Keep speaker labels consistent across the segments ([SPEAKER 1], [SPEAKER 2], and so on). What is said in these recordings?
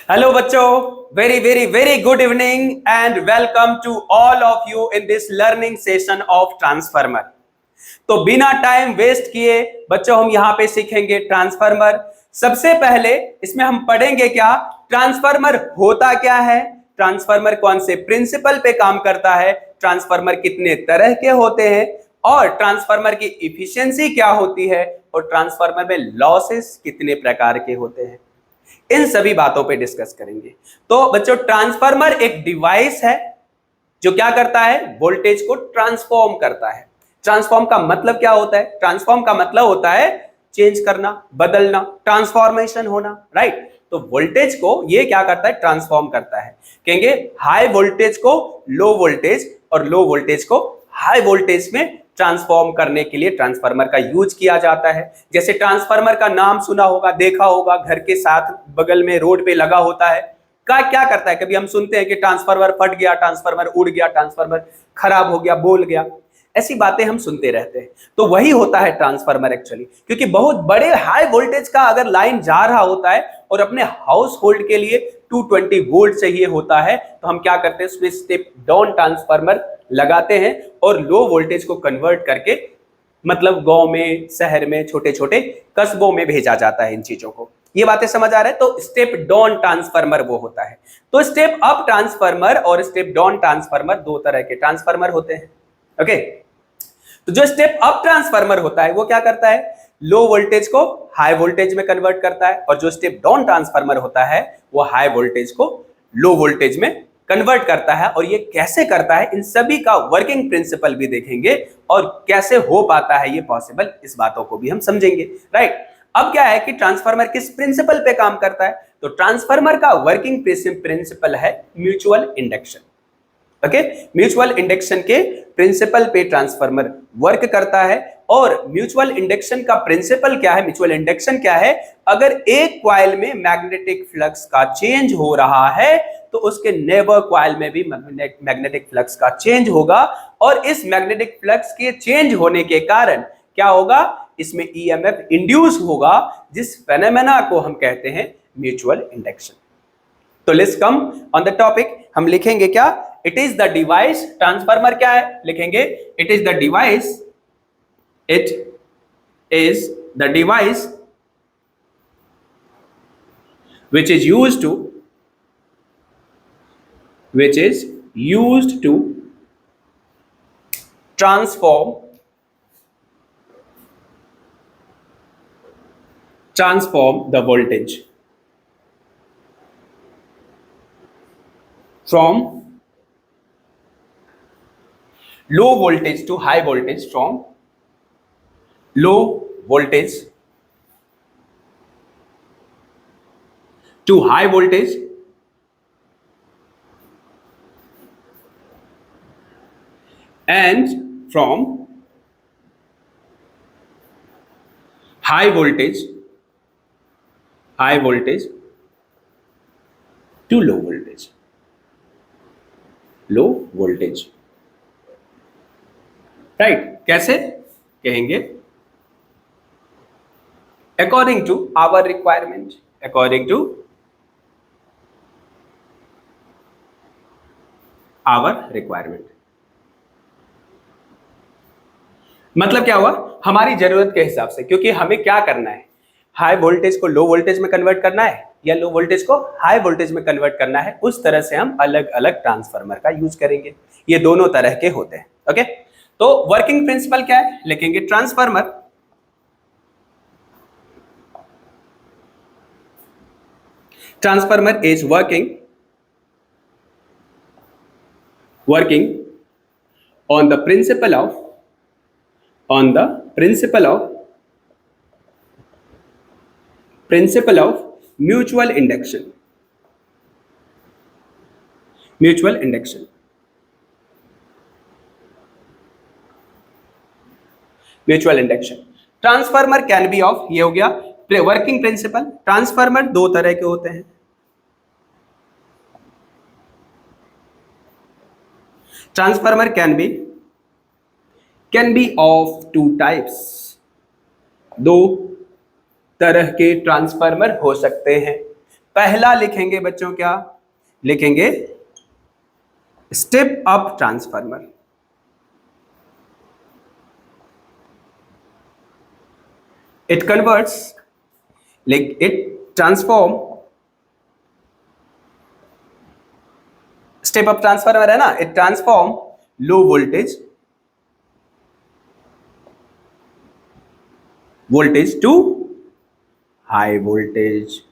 [SPEAKER 1] Hello बच्चों, very very very good evening and welcome to all of you in this learning session of transformer. तो बिना time waste किए बच्चों हम यहाँ पे सीखेंगे ट्रांसफार्मर। सबसे पहले इसमें हम पढ़ेंगे क्या, ट्रांसफार्मर होता क्या है, ट्रांसफार्मर कौन से प्रिंसिपल पे काम करता है, ट्रांसफार्मर कितने तरह के होते हैं और ट्रांसफार्मर की इफिशियंसी क्या होती है और ट्रांसफार्मर में लॉसेस कितने प्रकार के होते हैं, इन सभी बातों पे डिस्कस करेंगे। तो बच्चों ट्रांसफार्मर एक डिवाइस है जो क्या करता है, वोल्टेज को ट्रांसफॉर्म करता है। ट्रांसफॉर्म का मतलब क्या होता है, ट्रांसफॉर्म का मतलब होता है चेंज करना, बदलना, ट्रांसफॉर्मेशन होना, राइट। तो वोल्टेज को ये क्या करता है, ट्रांसफॉर्म करता है। कहेंगे हाई वोल्टेज को लो वोल्टेज और लो वोल्टेज को हाई वोल्टेज में ट्रांसफॉर्म करने के लिए ट्रांसफार्मर का यूज किया जाता है। जैसे ट्रांसफार्मर का नाम सुना होगा, देखा होगा, घर के साथ बगल में रोड पे लगा होता है। क्या करता है, कभी हम सुनते हैं कि ट्रांसफार्मर फट गया, ट्रांसफार्मर उड़ गया, ट्रांसफार्मर खराब हो गया, बोल गया, ऐसी बातें हम सुनते रहते हैं। तो वही होता है ट्रांसफार्मर एक्चुअली, क्योंकि बहुत बड़े हाई वोल्टेज का अगर लाइन जा रहा होता है और अपने हाउस होल्ड के लिए 220 वोल्ट चाहिए होता है, तो हम क्या करते हैं, उसमें स्टेप डाउन ट्रांसफार्मर लगाते हैं और लो वोल्टेज को कन्वर्ट करके मतलब गांव में, शहर में, छोटे छोटे कस्बों में भेजा जाता है इन चीजों को। ये बातें समझ आ रहा है। तो स्टेप डाउन ट्रांसफार्मर वो होता है। तो स्टेप अप ट्रांसफार्मर और स्टेप डाउन ट्रांसफार्मर दो तरह के ट्रांसफार्मर होते हैं। ओके, तो जो स्टेप अप ट्रांसफार्मर होता है वो क्या करता है, लो वोल्टेज को हाई वोल्टेज में कन्वर्ट करता है, और जो स्टेप डाउन ट्रांसफार्मर होता है वो हाई वोल्टेज को लो वोल्टेज में कन्वर्ट करता है। और ये कैसे करता है, इन सभी का वर्किंग प्रिंसिपल भी देखेंगे और कैसे हो पाता है ये पॉसिबल, इस बातों को भी हम समझेंगे, राइट। अब क्या है कि ट्रांसफार्मर किस प्रिंसिपल पे काम करता है, तो ट्रांसफार्मर का वर्किंग प्रिंसिपल है mutual induction. Okay, mutual induction के प्रिंसिपल पे ट्रांसफार्मर वर्क करता है। और म्यूचुअल इंडक्शन का प्रिंसिपल क्या है, म्यूचुअल इंडक्शन क्या है, अगर एक कॉइल में मैग्नेटिक फ्लक्स का चेंज हो रहा है तो उसके नेबर कॉइल में भी मैग्नेटिक फ्लक्स का चेंज होगा, और इस मैग्नेटिक फ्लक्स के चेंज होने के कारण क्या होगा, इसमें ईएमएफ इंड्यूस होगा, जिस फेनोमेना को हम कहते हैं म्यूचुअल इंडक्शन। तो let's come on the topic. हम लिखेंगे क्या, it is the device, transformer क्या है, लिखेंगे it is the device, it is the device which is used to transform the voltage from low voltage to high voltage, from low voltage to high voltage, and from high voltage to low voltage, right. कैसे कहेंगे, according to our requirement, according to our requirement. मतलब क्या हुआ, हमारी जरूरत के हिसाब से, क्योंकि हमें क्या करना है, हाई वोल्टेज को लो वोल्टेज में कन्वर्ट करना है या लो वोल्टेज को हाई वोल्टेज में कन्वर्ट करना है, उस तरह से हम अलग अलग ट्रांसफार्मर का यूज करेंगे। ये दोनों तरह के होते हैं। ओके, तो वर्किंग प्रिंसिपल क्या है, लिखेंगे transformer is working on the principle of mutual induction. Transformer can be of, ये हो गया वर्किंग प्रिंसिपल। ट्रांसफार्मर दो तरह के होते हैं। Transformer can be of two types, दो तरह के ट्रांसफार्मर हो सकते हैं। पहला लिखेंगे बच्चों, क्या लिखेंगे? Step up transformer. It converts, like it transform, step up transformer है ना, it transform low voltage to high voltage.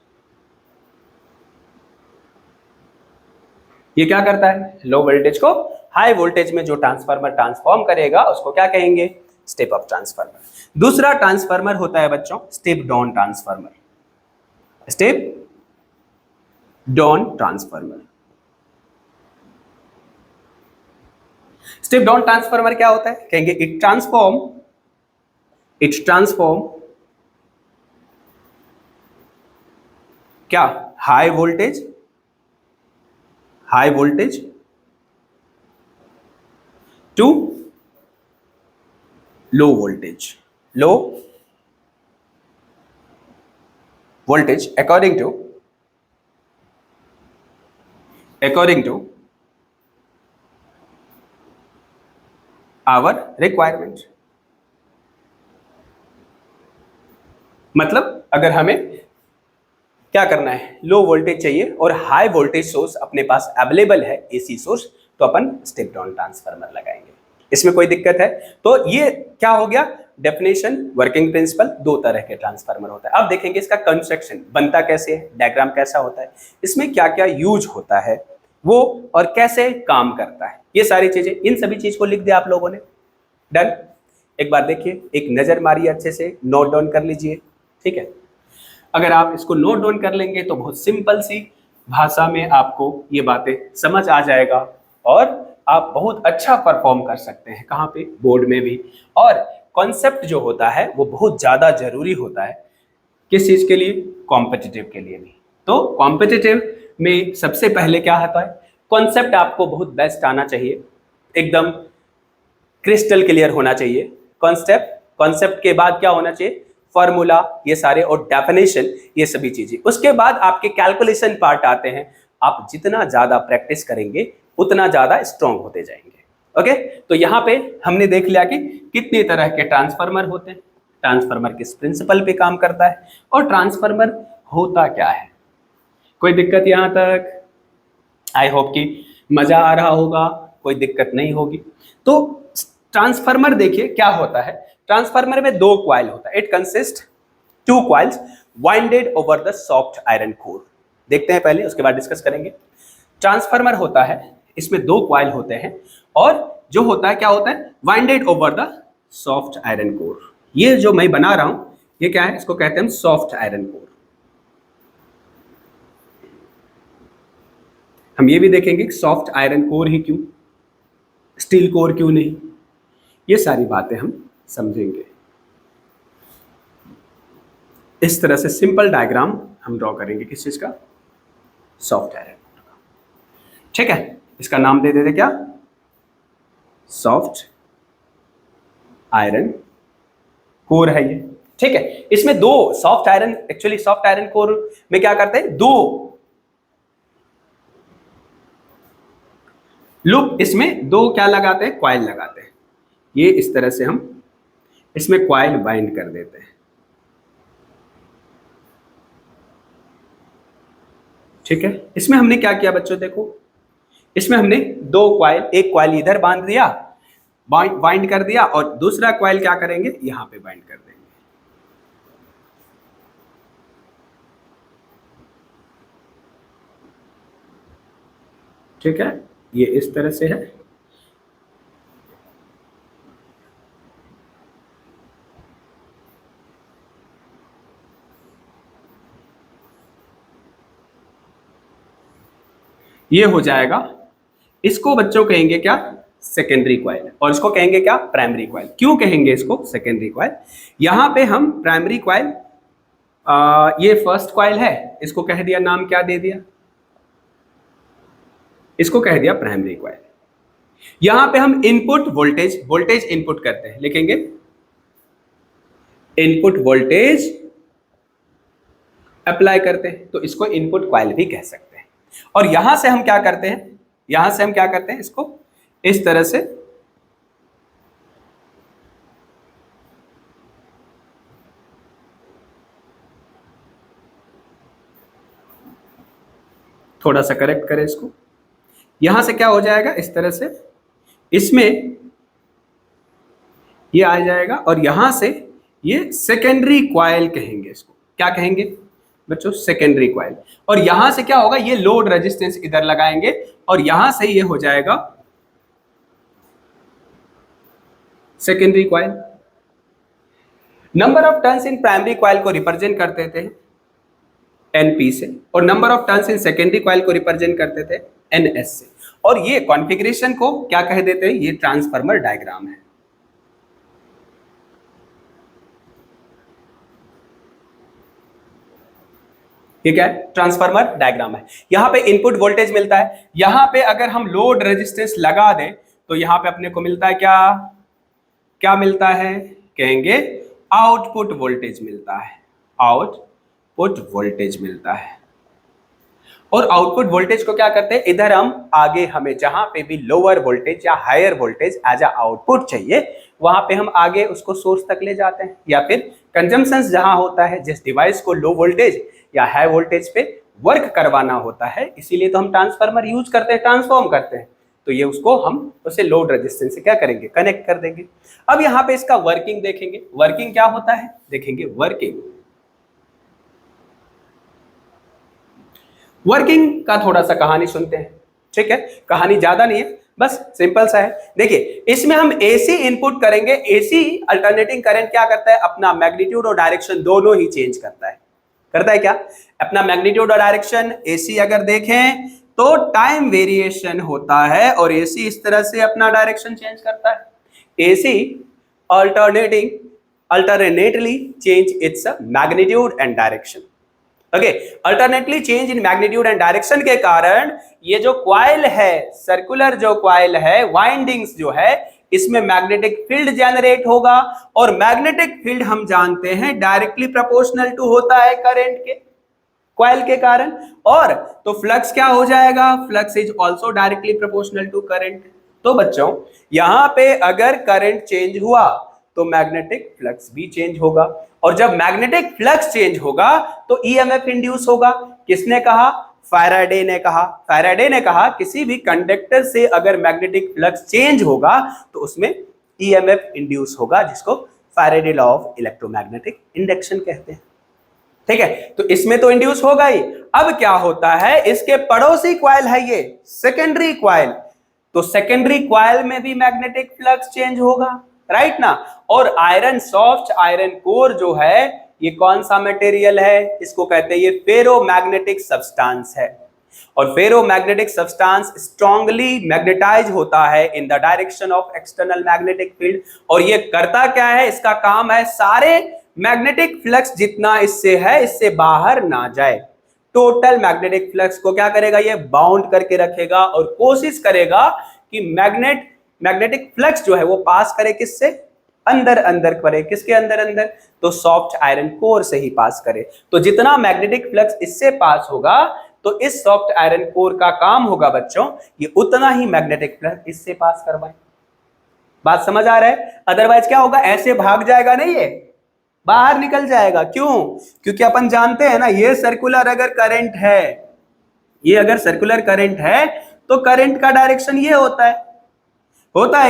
[SPEAKER 1] ये क्या करता है? लो वोल्टेज को हाई वोल्टेज में जो ट्रांसफार्मर ट्रांसफॉर्म करेगा उसको क्या कहेंगे? Step up transformer. दूसरा ट्रांसफार्मर होता है बच्चों step down transformer. Step down transformer. Step down transformer क्या होता है? कहेंगे इट ट्रांसफॉर्म क्या? High voltage to low voltage according to our requirement. मतलब अगर हमें क्या करना है, लो वोल्टेज चाहिए और हाई वोल्टेज सोर्स अपने पास अवेलेबल है, एसी सोर्स, तो अपन स्टेप डाउन ट्रांसफार्मर लगाएंगे। इसमें कोई दिक्कत है? तो ये क्या हो गया? Definition, working principle. दो तरह के ट्रांसफार्मर होता है। अब देखेंगे इसका कंस्ट्रक्शन बनता कैसे है, डायग्राम कैसा होता है, इसमें क्या क्या यूज होता है वो, और कैसे काम करता है, ये सारी चीजें, इन सभी चीज को लिख दिया आप लोगों ने। डन। एक बार देखिए, एक नजर मारिए, अच्छे से नोट डाउन कर लीजिए, ठीक है? अगर आप इसको नोट डाउन कर लेंगे तो बहुत सिंपल सी भाषा में आपको ये बातें समझ आ जाएगा और आप बहुत अच्छा परफॉर्म कर सकते हैं। कहाँ पे? बोर्ड में भी। और कॉन्सेप्ट जो होता है वो बहुत ज्यादा जरूरी होता है। किस चीज के लिए? कॉम्पिटिटिव के लिए भी। तो कॉम्पिटिटिव में सबसे पहले क्या होता है? कॉन्सेप्ट आपको बहुत बेस्ट आना चाहिए, एकदम क्रिस्टल क्लियर होना चाहिए। कॉन्सेप्ट के बाद क्या होना चाहिए? फॉर्मूला, ये सारे, और डेफिनेशन, ये सभी चीजें। उसके बाद आपके कैलकुलेशन पार्ट आते हैं। आप जितना ज्यादा प्रैक्टिस करेंगे उतना ज्यादा स्ट्रांग होते जाएंगे। ओके, तो यहाँ पे हमने देख लिया कि कितने तरह के ट्रांसफार्मर होते हैं, ट्रांसफार्मर किस प्रिंसिपल पे काम करता है, और ट्रांसफार्मर होता क्या है। कोई दिक्कत यहाँ तक? आई होप कि मजा आ रहा होगा, कोई दिक्कत नहीं होगी। तो ट्रांसफार्मर देखिए क्या होता है। ट्रांसफार्मर में दो कॉइल होता है। It consist two coils winded over the soft iron core. देखते हैं पहले, उसके बाद डिस्कस करेंगे। ट्रांसफार्मर होता है, इसमें दो कॉइल होते हैं, और जो होता है क्या होता है? Winded over the soft iron core. ये जो मैं बना रहा हूं ये क्या है? इसको कहते हैं हम सॉफ्ट आयरन कोर। हम ये भी देखेंगे सॉफ्ट आयरन कोर ही क्यों, स्टील कोर क्यों नहीं, ये सारी बातें हम समझेंगे। इस तरह से सिंपल डायग्राम हम ड्रॉ करेंगे किस चीज का? सॉफ्ट आयरन कोर का। ठीक है, इसका नाम दे देते क्या? सॉफ्ट आयरन कोर है ये। ठीक है, इसमें दो soft iron, actually soft iron core में क्या करते हैं? दो लूप, इसमें दो क्या लगाते हैं? कॉइल लगाते हैं। ये इस तरह से हम इसमें कॉइल बाइंड कर देते हैं। ठीक है, इसमें हमने क्या किया बच्चों? देखो, इसमें हमने दो कॉइल, एक कॉइल इधर बांध दिया, बाइंड कर दिया, और दूसरा कॉइल क्या करेंगे? यहां पे बाइंड कर देंगे। ठीक है, ये इस तरह से है। ये हो जाएगा। इसको बच्चों कहेंगे क्या? Secondary coil. और इसको कहेंगे क्या? Primary coil. क्यों कहेंगे इसको सेकेंडरी कॉइल? यहां पे हम प्राइमरी कॉइल, ये फर्स्ट कॉइल है, इसको कह दिया, नाम क्या दे दिया? इसको कह दिया प्राइमरी कॉइल। यहां पे हम इनपुट वोल्टेज इनपुट करते हैं, लिखेंगे इनपुट वोल्टेज अप्लाई करते हैं, तो इसको इनपुट कॉइल भी कह सकते हैं। और यहां से हम क्या करते हैं, यहां से हम क्या करते हैं, इसको इस तरह से थोड़ा सा करेक्ट करें इसको, यहां से क्या हो जाएगा, इस तरह से इसमें ये आ जाएगा, और यहां से ये सेकेंडरी कॉइल कहेंगे, इसको क्या कहेंगे बच्चों, सेकेंडरी कॉइल। और यहां से क्या होगा, ये लोड रेजिस्टेंस इधर लगाएंगे, और यहां से ये हो जाएगा secondary coil. Number of turns in primary coil को रिप्रेजेंट करते थे एनपी से, और number of turns in secondary coil को रिप्रेजेंट करते थे एनएस से। और ये कॉन्फ़िगरेशन को क्या कह देते हैं, ये ट्रांसफार्मर डायग्राम है। ठीक है, ट्रांसफार्मर डायग्राम है। यहां पे इनपुट वोल्टेज मिलता है, यहां पे अगर हम लोड रेजिस्टेंस लगा दें तो यहां पे अपने को मिलता है क्या, क्या मिलता है, कहेंगे आउटपुट वोल्टेज मिलता है, आउटपुट वोल्टेज मिलता है। और आउटपुट वोल्टेज को क्या करते हैं, इधर हम आगे हमें जहां पे भी लोअर वोल्टेज या higher voltage as a output चाहिए, वहां पे हम आगे उसको सोर्स तक ले जाते हैं, या फिर कंजम्पशन जहां होता है, जिस डिवाइस को लो वोल्टेज या हाई वोल्टेज पे वर्क करवाना होता है, इसीलिए तो हम ट्रांसफार्मर यूज करते हैं, ट्रांसफॉर्म करते हैं, तो ये उसको हम उसे लोड रेजिस्टेंस से क्या करेंगे, कनेक्ट कर देंगे। अब यहाँ पे इसका वर्किंग देखेंगे, वर्किंग क्या होता है, देखेंगे वर्किंग। वर्किंग का थोड़ा सा कहानी सुनते हैं, ठीक है, कहानी ज्यादा नहीं है, बस सिंपल सा है। देखिए, इसमें हम एसी इनपुट करेंगे, एसी अल्टरनेटिंग करंट क्या करता है, अपना मैग्नीट्यूड और डायरेक्शन दोनों ही चेंज करता है। करता है क्या, अपना मैग्नीट्यूड और डायरेक्शन। एसी अगर देखें तो टाइम वेरिएशन होता है, और एसी इस तरह से अपना डायरेक्शन चेंज करता है। AC alternately change its magnitude and direction. Okay, alternately change in magnitude and direction के कारण ये जो कॉइल है, सर्कुलर जो कॉइल है, वाइंडिंग्स जो है, इसमें मैग्नेटिक फील्ड जनरेट होगा, और मैग्नेटिक फील्ड हम जानते हैं डायरेक्टली प्रोपोर्शनल टू होता है करंट के, कॉइल के कारण। और तो फ्लक्स क्या हो जाएगा, flux is also directly proportional to current. तो बच्चों, यहां पे अगर करंट चेंज हुआ तो मैग्नेटिक फ्लक्स भी चेंज होगा, और जब मैग्नेटिक फ्लक्स चेंज होगा तो ईएमएफ इंड्यूस होगा। किसने कहा, फैराडे ने कहा। फैराडे ने कहा किसी भी कंडक्टर से अगर मैग्नेटिक फ्लक्स चेंज होगा तो उसमें ईएमएफ इंड्यूस होगा, जिसको Faraday law of electromagnetic induction कहते हैं। ठीक है, तो इसमें तो इंड्यूस होगा ही। अब क्या होता है, इसके पड़ोसी कॉइल है ये सेकेंडरी कॉइल, तो सेकेंडरी कॉइल में भी मैग्नेटिक फ्लक्स चेंज होगा, राइट ना। और आयरन, सॉफ्ट आयरन कोर जो है, ये कौन सा मटेरियल है, इसको कहते हैं ये फेरोमैग्नेटिक सब्सटेंस है। और फेरोमैग्नेटिक सब्सटेंस स्ट्रांगली मैग्नेटाइज होता है इन the direction of external magnetic field. और ये करता क्या है, इसका काम है सारे मैग्नेटिक फ्लक्स जितना इससे है, इससे बाहर ना जाए। टोटल मैग्नेटिक फ्लक्स को क्या करेगा, ये बाउंड करके रखेगा, और कोशिश करेगा कि मैग्नेटिक फ्लक्स जो है वो पास करे किससे, अंदर अंदर करे। किसके अंदर अंदर, तो सॉफ्ट आयरन कोर से ही पास करे। तो जितना मैग्नेटिक फ्लक्स इससे पास होगा, तो इस सॉफ्ट आयरन कोर का काम होगा बच्चों, ये उतना ही मैग्नेटिक फ्लक्स इससे पास करवाए। बात समझ आ रहा है, अदरवाइज क्या होगा, ऐसे भाग जाएगा नहीं, ये बाहर निकल जाएगा। क्यों, क्योंकि अपन जानते हैं ना, ये सर्कुलर अगर करंट है, ये अगर सर्कुलर करंट है तो करंट का डायरेक्शन ये होता है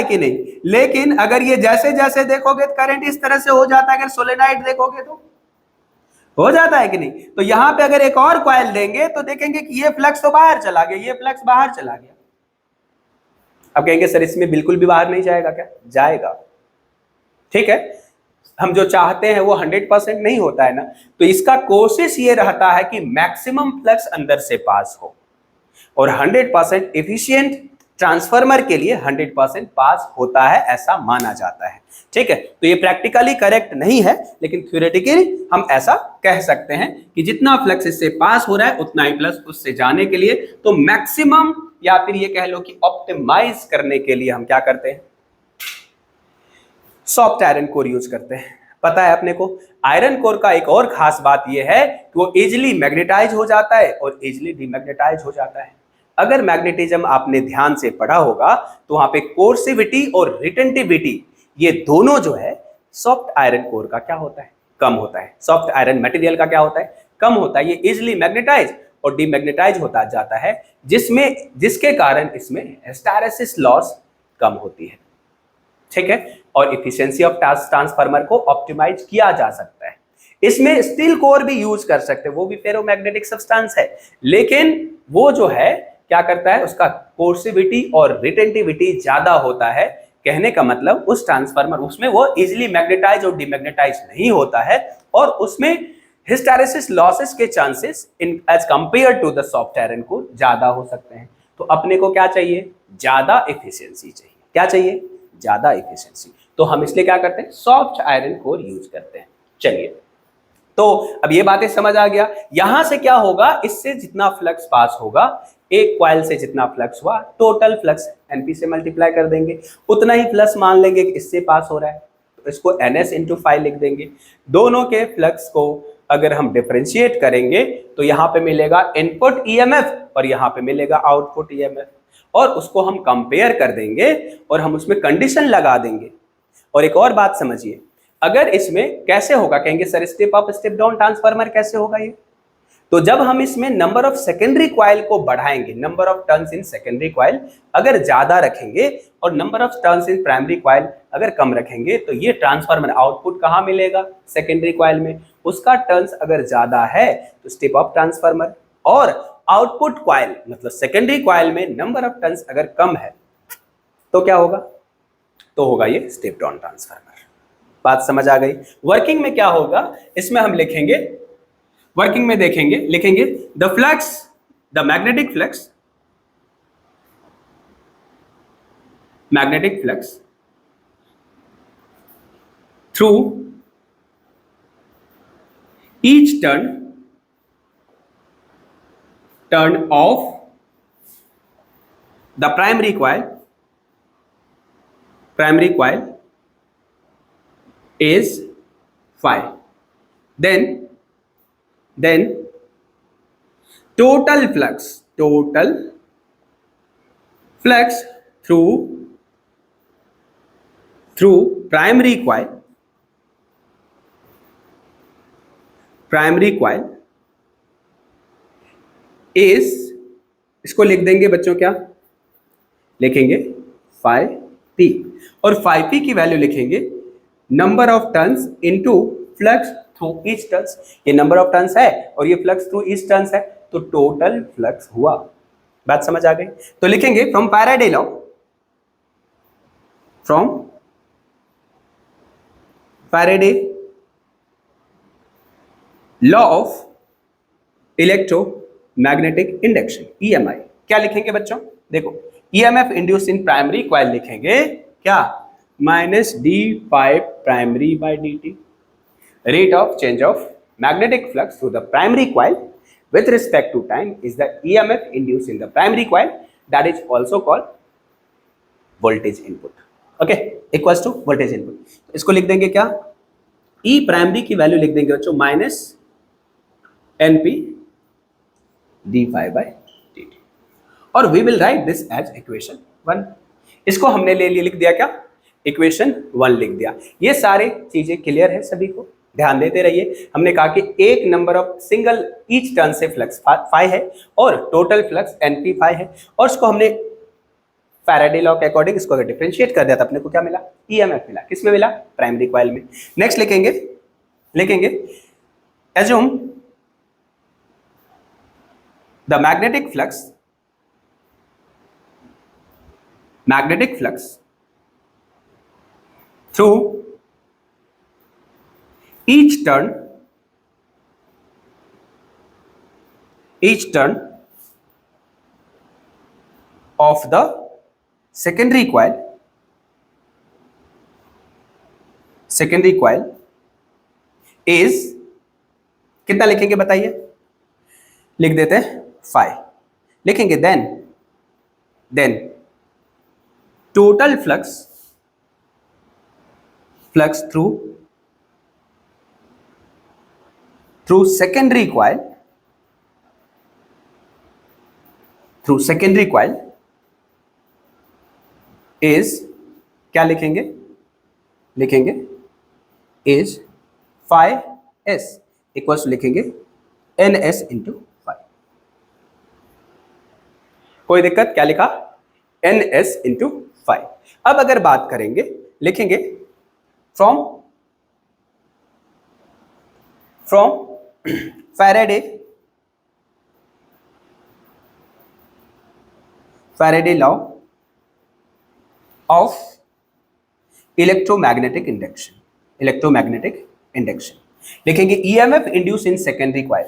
[SPEAKER 1] कि नहीं। लेकिन अगर ये जैसे जैसे देखोगे तो करंट इस तरह से हो जाता है, अगर सोलेनोइड देखोगे तो हो जाता है कि नहीं। तो यहां पे अगर एक और कॉइल देंगे तो देखेंगे कि ये फ्लक्स तो बाहर चला गया, ये फ्लक्स बाहर चला गया। अब कहेंगे सर इसमें बिल्कुल भी बाहर नहीं जाएगा क्या, जाएगा। ठीक है, हम जो चाहते हैं वो 100% नहीं होता है ना, तो इसका कोशिश ये रहता है कि मैक्सिमम फ्लक्स अंदर से पास हो, और 100% एफिशिएंट ट्रांसफार्मर के लिए 100% पास होता है, ऐसा माना जाता है। ठीक है, तो ये प्रैक्टिकली करेक्ट नहीं है, लेकिन थ्योरेटिकली हम ऐसा कह सकते हैं कि जितना फ्लक्स इससे पास हो रहा है उतना ही प्लस उससे जाने के लिए, तो मैक्सिमम या फिर ये कह लो कि ऑप्टिमाइज करने के लिए हम क्या करते हैं, सॉफ्ट आयरन कोर यूज करते हैं। पता है अपने को, आयरन कोर का एक और खास बात यह है कि वो इजिली मैग्नेटाइज हो जाता है और इजिली डीमैग्नेटाइज हो जाता है। अगर मैग्नेटिज्म आपने ध्यान से पढ़ा होगा तो वहां पे कोर्सिविटी और रिटेंटिविटी ये दोनों जो है सॉफ्ट आयरन कोर का क्या होता है, कम होता है। सॉफ्ट आयरन मटेरियल का क्या होता है, कम होता है। ये इजिली मैग्नेटाइज और डीमैग्नेटाइज होता जाता है, जिसके कारण इसमें हिस्टैरिसीस लॉस कम होती है। ठीक है, और इफिशिएंसी ऑफ ट्रांसफार्मर को ऑप्टिमाइज किया जा सकता है। इसमें स्टील कोर भी यूज कर सकते हैं, वो भी फेरोमैग्नेटिक सब्सटेंस है, लेकिन वो जो है क्या करता है, उसका कोर्सिविटी और रिटेंटिविटी ज्यादा होता है। कहने का मतलब उस ट्रांसफार्मर उसमें वो इजिली मैग्नेटाइज और डिमैग्नेटाइज नहीं होता है, और उसमें हिस्टैरिसीस लॉसेस के chances in as compare to the soft iron core ज्यादा हो सकते हैं। तो अपने को क्या चाहिए, ज्यादा एफिशिएंसी चाहिए। क्या चाहिए, ज्यादा एफिशिएंसी। तो हम इसलिए क्या करते हैं, सॉफ्ट आयरन कोर यूज करते हैं। चलिए, तो अब ये बातें समझ आ गया। यहां से क्या होगा, इससे जितना फ्लक्स पास होगा, एक कॉइल से जितना फ्लक्स हुआ, टोटल फ्लक्स एनपी से मल्टीप्लाई कर देंगे, उतना ही फ्लक्स मान लेंगे कि इससे पास हो रहा है, तो इसको ns इंटू 5 लिख देंगे। दोनों के फ्लक्स को अगर हम डिफरेंशिएट करेंगे तो यहां पे मिलेगा इनपुट ईएमएफ और यहां पे मिलेगा आउटपुट ईएमएफ, और उसको हम कंपेयर कर देंगे और हम उसमें कंडीशन लगा देंगे। और एक और बात समझिए, अगर इसमें कैसे होगा, कहेंगे sir step up step down transformer कैसे होगा ये, तो जब हम इसमें नंबर ऑफ सेकेंडरी कॉइल को बढ़ाएंगे, number of turns in secondary coil अगर ज्यादा रखेंगे और number of turns in primary coil अगर कम रखेंगे, तो ये ट्रांसफार्मर आउटपुट कहां मिलेगा, सेकेंडरी कॉइल में। उसका टर्न्स अगर ज्यादा है तो स्टेप अप ट्रांसफार्मर, और आउटपुट कॉइल मतलब सेकेंडरी कॉइल में नंबर ऑफ टर्न्स अगर कम है तो क्या होगा, तो होगा ये स्टेप डाउन ट्रांसफार्मर। बात समझ आ गई। वर्किंग में क्या होगा, इसमें हम लिखेंगे, वर्किंग में देखेंगे, लिखेंगे the flux, the magnetic flux, magnetic flux through each turn off the primary coil is phi, then total flux through primary coil is, इसको लिख देंगे बच्चों, क्या लिखेंगे, phi p, और phi p की वैल्यू लिखेंगे number of turns into flux through each turns. ये नंबर ऑफ टर्न्स है और ये फ्लक्स थ्रू ईच टर्न्स है, तो टोटल फ्लक्स हुआ। बात समझ आ गई। तो लिखेंगे from Faraday law of electromagnetic induction, EMI. क्या लिखेंगे बच्चों, देखो EMF induce in primary coil लिखेंगे क्या, minus d5 primary by dt, rate of change of magnetic flux through the primary coil with respect to time is the EMF induced in the primary coil, that is also called voltage input. okay, equals to voltage input। इसको लिख देंगे क्या, E primary की value लिख देंगे बच्चों minus NP d5 by dt, और we will write this as equation 1। इसको हमने ले लिया, लिख दिया क्या, इक्वेशन 1 लिख दिया। ये सारे चीजें क्लियर है सभी को, ध्यान देते रहिए। हमने कहा कि एक number of single each turn से फ्लक्स फाई है और टोटल फ्लक्स एनपी फाई है, और इसको हमने फैराडे लॉ के अकॉर्डिंग इसको अगर डिफरेंशिएट कर दिया तो अपने को क्या मिला, ईएमएफ मिला। किस में मिला, प्राइमरी कॉइल में। नेक्स्ट लिखेंगे assume the magnetic flux through each turn of the secondary coil is, कितना लिखेंगे बताइए, लिख देते हैं phi। लिखेंगे then total flux through through secondary coil is, क्या लिखेंगे, is phi s इक्वल्स लिखेंगे ns इंटू phi। कोई दिक्कत, क्या लिखा, ns इंटू phi। अब अगर बात करेंगे, लिखेंगे from Faraday law of electromagnetic induction, लिखेंगे EMF induced in secondary coil,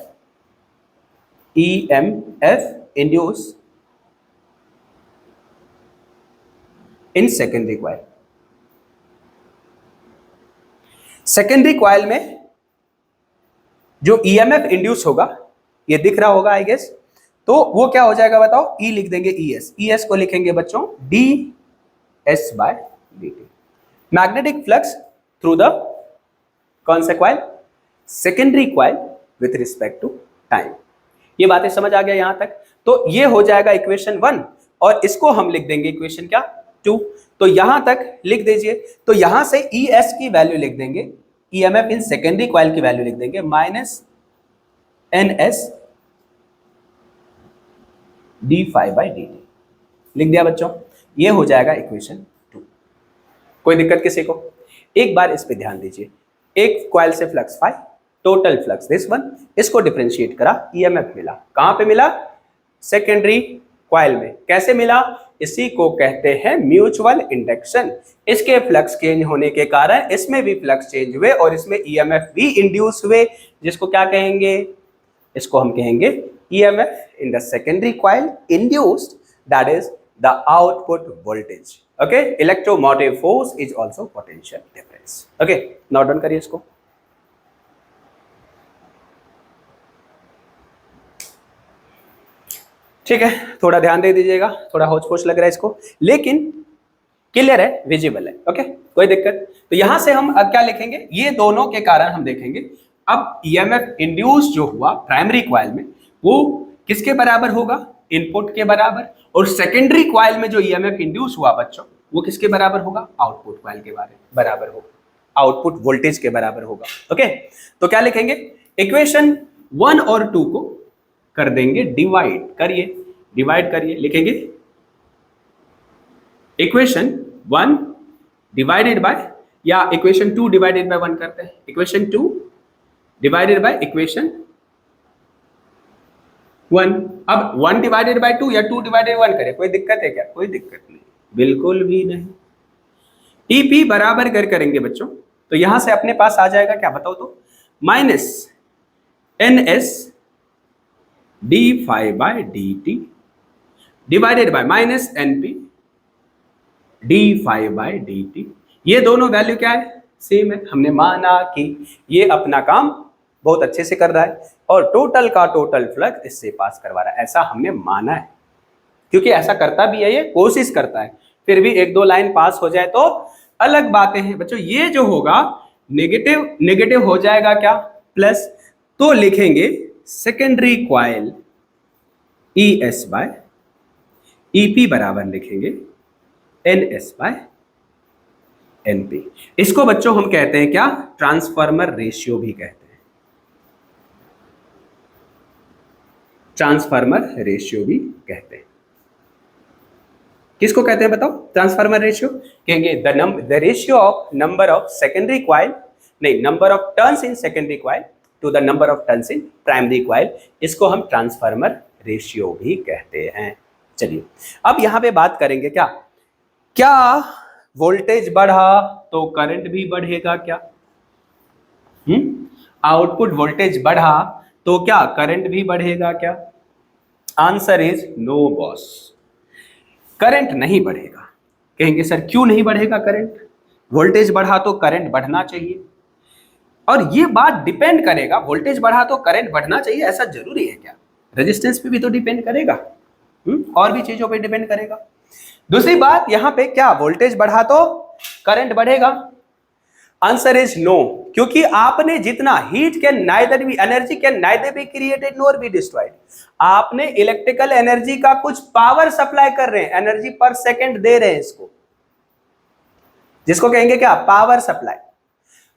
[SPEAKER 1] EMF induced in secondary coil। Secondary coil में जो EMF इंड्यूस होगा, ये दिख रहा होगा आई गेस, तो वो क्या हो जाएगा बताओ, E लिख देंगे ES को लिखेंगे बच्चों ds/dt। Magnetic flux through the कौन सा coil, secondary coil with respect to time. ये बातें समझ आ गया यहां तक। तो ये हो जाएगा इक्वेशन 1 और इसको हम लिख देंगे इक्वेशन क्या 2। तो यहां तक लिख दीजिए। तो यहां से ES की वैल्यू लिख देंगे, EMF इन सेकेंडरी कॉइल की वैल्यू लिख देंगे -NS d∅dt। लिख दिया बच्चों, ये हो जाएगा इक्वेशन 2। कोई दिक्कत किसी को? एक बार इस पे ध्यान दीजिए। एक कॉइल से flux phi, total flux this one, इसको डिफरेंशिएट करा, EMF मिला। कहां पे मिला? सेकेंडरी कॉइल में। कैसे मिला? इसी को कहते हैं म्यूचुअल इंडक्शन। इसके फ्लक्स चेंज होने के कारण इसमें भी फ्लक्स चेंज हुए और इसमें EMF भी इंड्यूस हुए, जिसको क्या कहेंगे? इसको हम कहेंगे EMF in the secondary coil induced, that is the output voltage. Okay, electromotive force is also potential difference. Okay, now done करिए इसको। ठीक है, थोड़ा ध्यान दे दीजिएगा, थोड़ा होच पोच लग रहा है इसको, लेकिन क्लियर है, विजिबल है। ओके, कोई दिक्कत? तो यहां से हम अब क्या लिखेंगे? ये दोनों के कारण हम देखेंगे। अब EMF इंड्यूस जो हुआ प्राइमरी कॉइल में, वो किसके बराबर होगा? इनपुट के बराबर। और सेकेंडरी कॉइल में जो EMF इंड्यूस हुआ बच्चों, वो किसके बराबर होगा? आउटपुट कॉइल के बराबर होगा, आउटपुट वोल्टेज के बराबर होगा। ओके, तो क्या लिखेंगे? इक्वेशन 1 और 2 को कर देंगे डिवाइड करिए, लिखेंगे इक्वेशन 1 डिवाइडेड बाय, या इक्वेशन 2 डिवाइडेड बाय 1 करते हैं। Equation 2 divided by equation 1। अब 1 डिवाइडेड बाय 2 या 2 डिवाइडेड 1 करें, कोई दिक्कत है क्या? कोई दिक्कत नहीं, बिल्कुल भी नहीं। EP बराबर करेंगे बच्चों, तो यहां से अपने पास आ जाएगा क्या बताओ तो? -NS d∅dt divided by -NP d∅dt। ये दोनों वैल्यू क्या है? सेम है। हमने माना कि ये अपना काम बहुत अच्छे से कर रहा है और टोटल का टोटल फ्लक्स इससे पास करवा रहा है, ऐसा हमने माना है। क्योंकि ऐसा करता भी है, ये कोशिश करता है, फिर भी 1-2 लाइन पास हो जाए तो अलग बातें हैं बच्चों। ये जो होगा नेगेटिव हो जाएगा क्या? प्लस। तो लिखेंगे सेकेंडरी कॉइल ES/EP बराबर लिखेंगे NS/NP। इसको बच्चों हम कहते हैं क्या? ट्रांसफार्मर रेशियो भी कहते हैं। ट्रांसफार्मर रेशियो भी कहते हैं। किसको कहते हैं बताओ? ट्रांसफार्मर रेशियो कहेंगे the ratio of number of secondary coil, नहीं, number of turns in secondary coil to the number of turns in primary coil. इसको हम ट्रांसफार्मर रेशियो भी कहते हैं। चलिए, अब यहां पे बात करेंगे क्या वोल्टेज बढ़ा तो करंट भी बढ़ेगा क्या? आउटपुट वोल्टेज बढ़ा तो क्या करंट भी बढ़ेगा क्या? Answer is no boss, current नहीं बढ़ेगा। कहेंगे सर क्यों नहीं बढ़ेगा करंट? वोल्टेज बढ़ा तो करंट बढ़ना चाहिए, और ये बात डिपेंड करेगा, वोल्टेज बढ़ा तो करंट बढ़ना चाहिए ऐसा जरूरी है क्या? रेजिस्टेंस पे भी तो डिपेंड करेगा, और भी चीजों पे डिपेंड करेगा। दूसरी बात, यहां पे क्या वोल्टेज बढ़ा तो करंट बढ़ेगा, आंसर इज नो, क्योंकि आपने जितना heat can neither be energy can neither be created nor be destroyed, आपने इलेक्ट्रिकल एनर्जी का कुछ पावर सप्लाई कर रहे हैं, एनर्जी पर सेकंड दे रहे हैं इसको, जिसको कहेंगे क्या, पावर सप्लाई।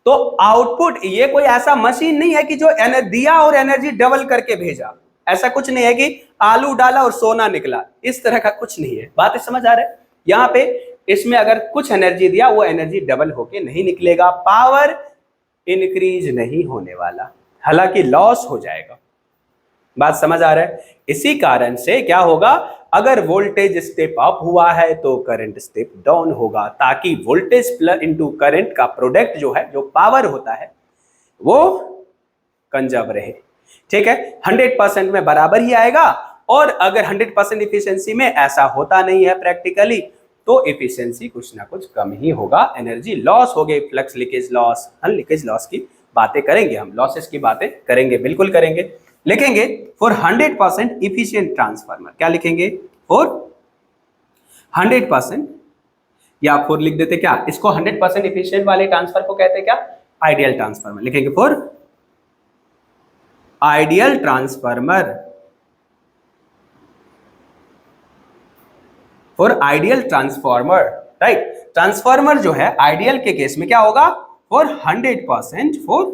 [SPEAKER 1] तो आउटपुट, ये कोई ऐसा मशीन नहीं है कि जो दिया और एनर्जी डबल करके भेजा, ऐसा कुछ नहीं है कि आलू डाला और सोना निकला, इस तरह का कुछ नहीं है। बात समझ आ रहा है? यहां पे इसमें अगर कुछ एनर्जी दिया, वो एनर्जी डबल होके नहीं निकलेगा, पावर इंक्रीज नहीं होने वाला, हालांकि लॉस हो जाएगा। बात समझ आ रहा है? इसी कारण से क्या होगा, अगर वोल्टेज स्टेप अप हुआ है तो करंट स्टेप डाउन होगा, ताकि वोल्टेज प्लस इनटू करंट का प्रोडक्ट जो है, जो पावर होता है, वो कंजर्व रहे। ठीक है, 100% में बराबर ही आएगा। और अगर 100% इफिशियंसी में ऐसा होता नहीं है प्रैक्टिकली, तो इफिशियंसी कुछ ना कुछ कम ही होगा, एनर्जी लॉस हो गई, flux leakage loss, leakage loss की बातें करेंगे हम, लॉसेस की बातें करेंगे, बिल्कुल करेंगे। लिखेंगे फॉर 100% इफिशियंट ट्रांसफार्मर, क्या लिखेंगे, फॉर 100%, या फॉर लिख देते क्या, इसको 100% इफिशियंट वाले ट्रांसफर को कहते हैं क्या, आइडियल ट्रांसफार्मर। लिखेंगे for ideal transformer, for ideal transformer, right. Transformer जो है आइडियल के केस में क्या होगा, for 100%, for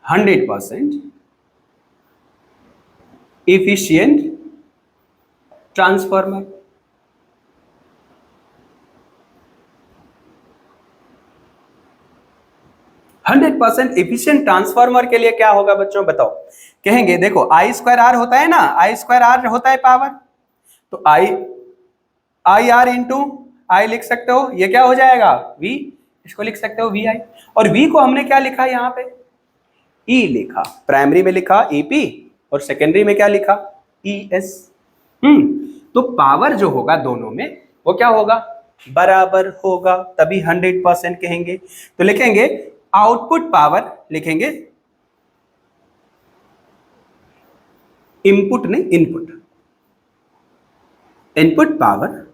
[SPEAKER 1] 100% efficient transformer. %100% efficient transformer के लिए क्या होगा बच्चों, बताओ। कहेंगे देखो I²R होता है ना, I²R होता है पावर, तो आई आर इंटू आई लिख सकते हो, ये क्या हो जाएगा, V, इसको लिख सकते हो VI, और V को हमने क्या लिखा यहां पे, E लिखा, प्राइमरी में लिखा EP, और सेकेंडरी में क्या लिखा, ES। तो पावर जो होगा दोनों में, वो क्या होगा, बराबर होगा, तभी 100% कहेंगे। तो लिखेंगे आउटपुट पावर, लिखेंगे इनपुट नहीं, इनपुट, इनपुट पावर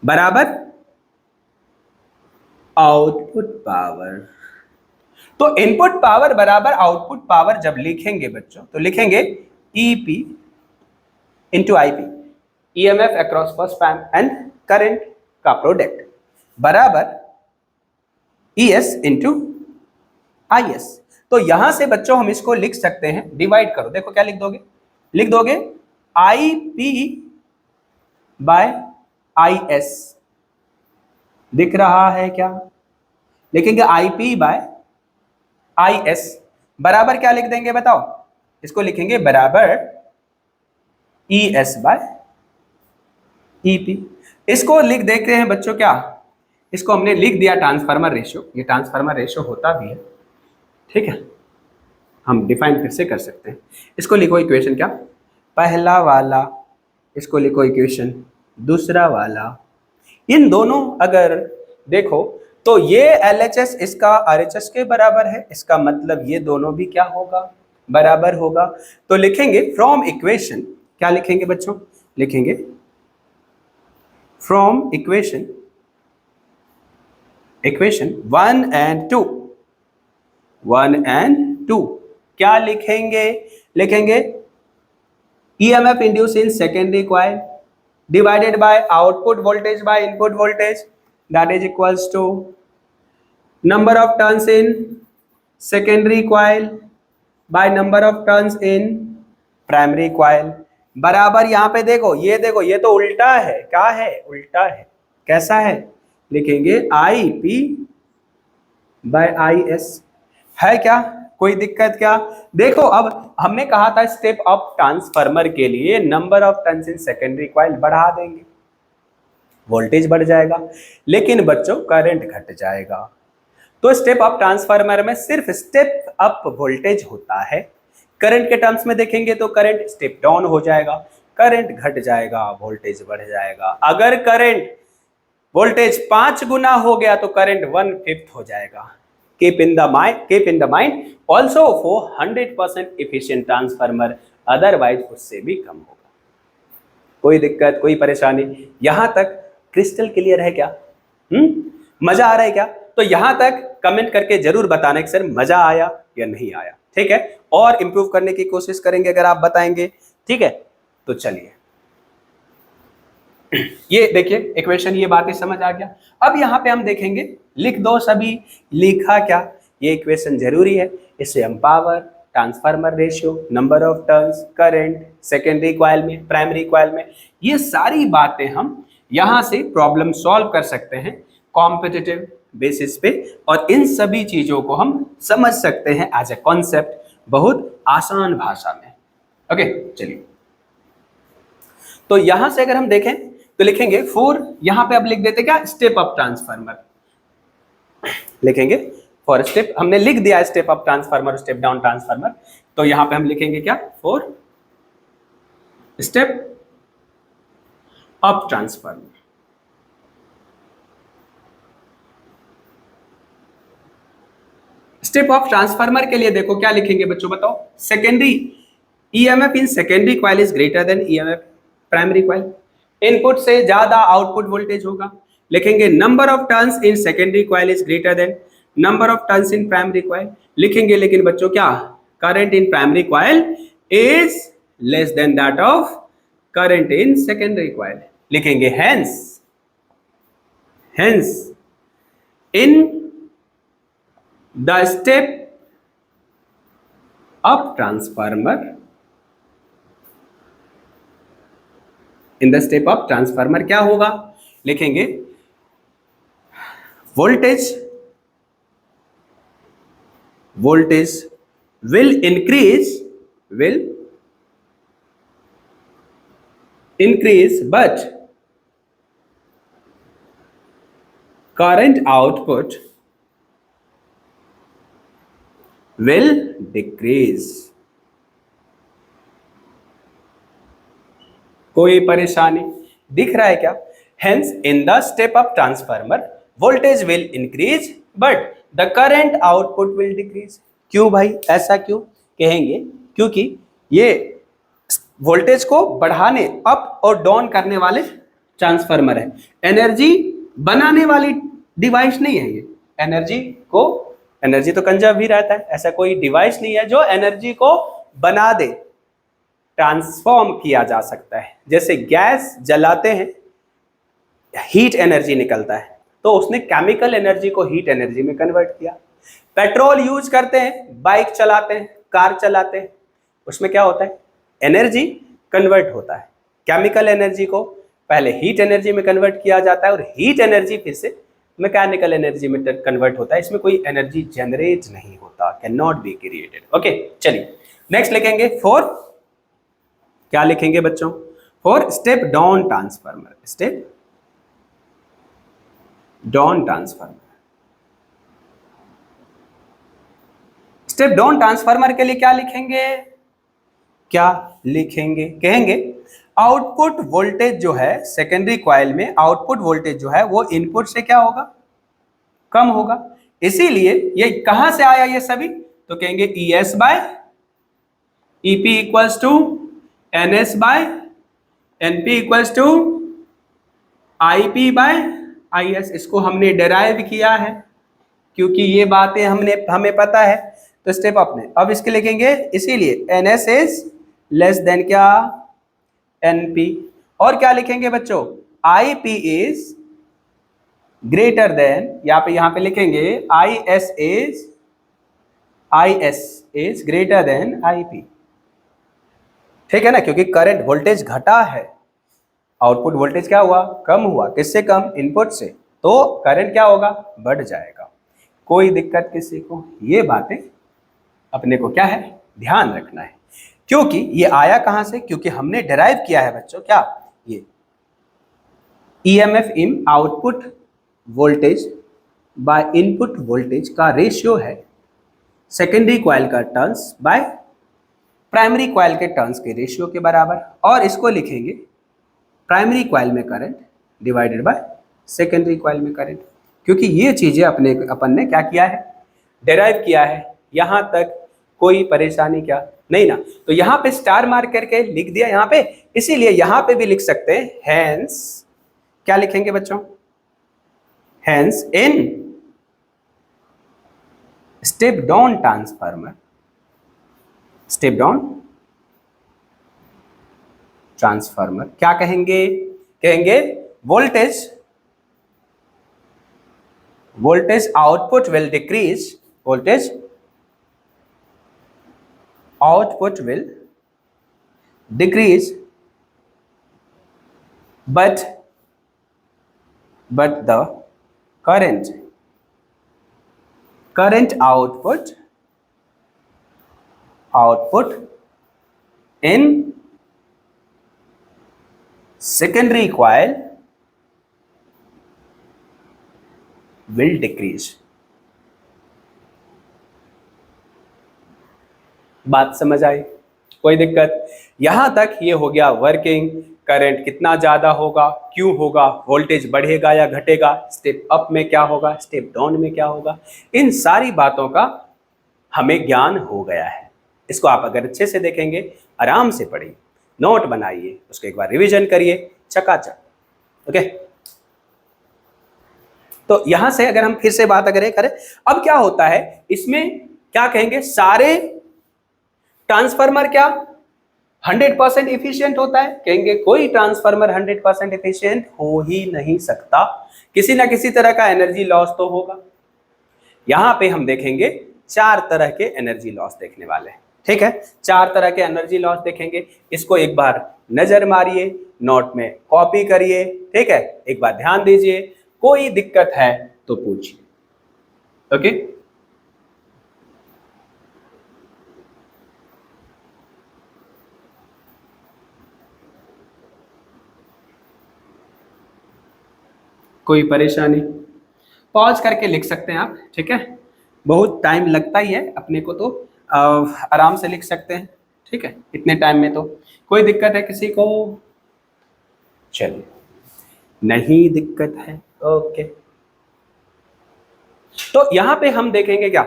[SPEAKER 1] बराबर आउटपुट पावर। तो इनपुट पावर बराबर आउटपुट पावर जब लिखेंगे बच्चों, तो लिखेंगे EP into IP, EMF across first पैम and current का प्रोडक्ट, बराबर ES इंटू IS। तो यहां से बच्चों हम इसको लिख सकते हैं, डिवाइड करो, देखो क्या लिख दोगे, लिख दोगे IP बाय IS, दिख रहा है क्या, लिखेंगे IP बाय IS बराबर क्या लिख देंगे बताओ, इसको लिखेंगे बराबर ES बाय EP। इसको लिख देते हैं बच्चों क्या, इसको हमने लिख दिया ट्रांसफार्मर रेशियो, ये ट्रांसफार्मर रेशियो होता भी है, ठीक है, हम डिफाइन फिर से कर सकते हैं। इसको लिखो इक्वेशन क्या, पहला वाला, इसको लिखो इक्वेशन दूसरा वाला। इन दोनों अगर देखो तो ये LHS इसका RHS के बराबर है, इसका मतलब ये दोनों भी क्या होगा, बराबर होगा। तो लिखेंगे फ्रॉम इक्वेशन, क्या लिखेंगे बच्चों, लिखेंगे फ्रॉम इक्वेशन 1 and 2, 1 and 2 क्या लिखेंगे, लिखेंगे EMF induce in secondary coil divided by output voltage by input voltage, that is equals to number of turns in secondary coil by number of turns in primary coil, बराबर। यहाँ पे देखो, ये तो उल्टा है, क्या है, उल्टा है, कैसा है, लिखेंगे IP by IS, है क्या कोई दिक्कत क्या। देखो अब हमने कहा था स्टेप अप ट्रांसफार्मर के लिए number of turns in secondary coil बढ़ा देंगे, वोल्टेज बढ़ जाएगा, लेकिन बच्चों करंट घट जाएगा। तो स्टेप अप ट्रांसफार्मर में सिर्फ स्टेप अप वोल्टेज होता है, करंट के टर्म्स में देखेंगे तो करंट स्टेप डाउन हो जाएगा, करंट घट जाएगा, वोल्टेज बढ़ जाएगा। अगर करंट वोल्टेज 5 गुना हो गया तो करंट 1/5 हो जाएगा। Keep in the mind also for 100% efficient transformer, otherwise उससे भी कम होगा। कोई दिक्कत, कोई परेशानी, यहां तक क्रिस्टल क्लियर है क्या, मजा आ रहा है क्या। तो यहां तक कमेंट करके जरूर बताना कि सर मजा आया या नहीं आया, ठीक है, और इंप्रूव करने की कोशिश करेंगे अगर आप बताएंगे, ठीक है। तो चलिए ये देखिए इक्वेशन, ये बातें समझ आ गया। अब यहां पे हम देखेंगे, लिख दो सभी, लिखा क्या, ये इक्वेशन जरूरी है, इससे हम power, transformer ratio, number of turns, current, secondary coil में, प्राइमरी कॉइल में, ये सारी बातें हम यहां से प्रॉब्लम सॉल्व कर सकते हैं कॉम्पिटिटिव बेसिस पे, और इन सभी चीजों को हम समझ सकते हैं एज ए कॉन्सेप्ट, बहुत आसान भाषा में। ओके चलिए, तो यहां से अगर हम देखें तो लिखेंगे फॉर, यहां पे अब लिख देते क्या, स्टेप अप ट्रांसफार्मर लिखेंगे, फॉर स्टेप, हमने लिख दिया step up transformer, step down transformer, तो यहां पे हम लिखेंगे क्या, for step up transformer. Step of transformer के लिए देखो क्या लिखेंगे बच्चों, बताओ, secondary EMF in secondary coil is greater than EMF primary coil, input से ज्यादा आउटपुट वोल्टेज होगा, लिखेंगे number of turns in secondary coil is greater than number of turns in primary coil, लिखेंगे लेकिन बच्चों क्या, current in primary coil is less than that of current in secondary coil, लिखेंगे hence in the step up transformer, in the step up transformer क्या होगा, लिखेंगे voltage will increase but current output will decrease। कोई परेशानी दिख रहा है क्या, hence in the step up transformer voltage will increase but the current output will decrease। क्यों भाई, ऐसा क्यों कहेंगे, क्योंकि ये वोल्टेज को बढ़ाने, अप और डाउन करने वाले ट्रांसफार्मर है, एनर्जी बनाने वाली डिवाइस नहीं है ये, एनर्जी तो कंजर्व भी रहता है, ऐसा कोई डिवाइस नहीं है जो एनर्जी को बना दे, ट्रांसफॉर्म किया जा सकता है। जैसे गैस जलाते हैं, हीट एनर्जी निकलता है, तो उसने केमिकल एनर्जी को हीट एनर्जी में कन्वर्ट किया। पेट्रोल यूज करते हैं, बाइक चलाते हैं, कार चलाते हैं, उसमें क्या होता है, एनर्जी कन्वर्ट होता है, केमिकल एनर्जी को पहले हीट एनर्जी में कन्वर्ट किया जाता है, और हीट एनर्जी फिर से मैकेनिकल एनर्जी में कन्वर्ट होता है, इसमें कोई एनर्जी जनरेट नहीं होता, can not be created. Okay चलिए नेक्स्ट लिखेंगे फॉर, क्या लिखेंगे बच्चों, for step down transformer, step down transformer, step down transformer के लिए क्या लिखेंगे, कहेंगे आउटपुट वोल्टेज जो है सेकेंडरी कॉइल में, आउटपुट वोल्टेज जो है वो इनपुट से क्या होगा, कम होगा, इसीलिए ये कहां से आया ये सभी, तो कहेंगे ES by EP equals to NS by NP equals to IP by IS, इसको हमने डेराइव किया है क्योंकि ये बातें हमें पता है, तो स्टेप अपने, अब इसके लिखेंगे इसीलिए NS इज लेस देन क्या, NP, और क्या लिखेंगे बच्चों, IP इज ग्रेटर देन, यहाँ पे लिखेंगे IS is greater than IP, ठीक है ना, क्योंकि करंट वोल्टेज घटा है, आउटपुट वोल्टेज क्या हुआ, कम हुआ, किससे कम, इनपुट से, तो करंट क्या होगा, बढ़ जाएगा। कोई दिक्कत किसी को, ये बातें अपने को क्या है, ध्यान रखना है, क्योंकि ये आया कहां से, क्योंकि हमने डिराइव किया है बच्चों क्या, ये EMF in output voltage by input voltage का रेशियो है सेकेंडरी कॉइल का टर्न्स बाय प्राइमरी कॉइल के टर्न्स के रेशियो के बराबर, और इसको लिखेंगे प्राइमरी कॉइल में current divided by secondary coil में करंट, क्योंकि ये चीजें अपन ने क्या किया है, डिराइव किया है। यहां तक कोई परेशानी क्या नहीं ना, तो यहां पे स्टार मार्क करके लिख दिया यहां पे, इसीलिए यहां पे भी लिख सकते हैं, हेंस क्या लिखेंगे बच्चों, hence in step down transformer, step down transformer क्या कहेंगे? कहेंगे voltage, voltage output will decrease, voltage output will decrease but the current output in secondary coil will decrease। बात समझ आई? कोई दिक्कत? यहां तक ये हो गया वर्किंग, करंट कितना ज्यादा होगा, क्यों होगा, वोल्टेज बढ़ेगा या घटेगा, स्टेप अप में क्या होगा, स्टेप डाउन में क्या होगा, इन सारी बातों का हमें ज्ञान हो गया है। इसको आप अगर अच्छे से देखेंगे, आराम से पढ़िए, नोट बनाइए, उसको एक बार रिवीजन करिए, चकाचक। ओके, तो यहां से अगर हम फिर से बात अगर करें, अब क्या होता है इसमें, क्या कहेंगे, सारे ट्रांसफार्मर क्या 100% इफिशिएंट होता है? कहेंगे कोई ट्रांसफार्मर 100% इफिशिएंट हो ही नहीं सकता, किसी ना किसी तरह का एनर्जी लॉस तो होगा। यहां पे हम देखेंगे 4 तरह के एनर्जी लॉस देखने वाले हैं, ठीक है? 4 तरह के एनर्जी लॉस देखेंगे, इसको एक बार नजर मारिए, नोट में कॉपी करिए, ठीक है? एक बार ध्यान दीजिए, कोई दिक्कत है तो पूछिए। ओके, कोई परेशानी? पॉज करके लिख सकते हैं आप, ठीक है? बहुत टाइम लगता ही है अपने को, तो आराम से लिख सकते हैं, ठीक है? इतने टाइम में तो कोई दिक्कत है किसी को? चलिए, नहीं दिक्कत है, ओके। तो यहां पे हम देखेंगे क्या,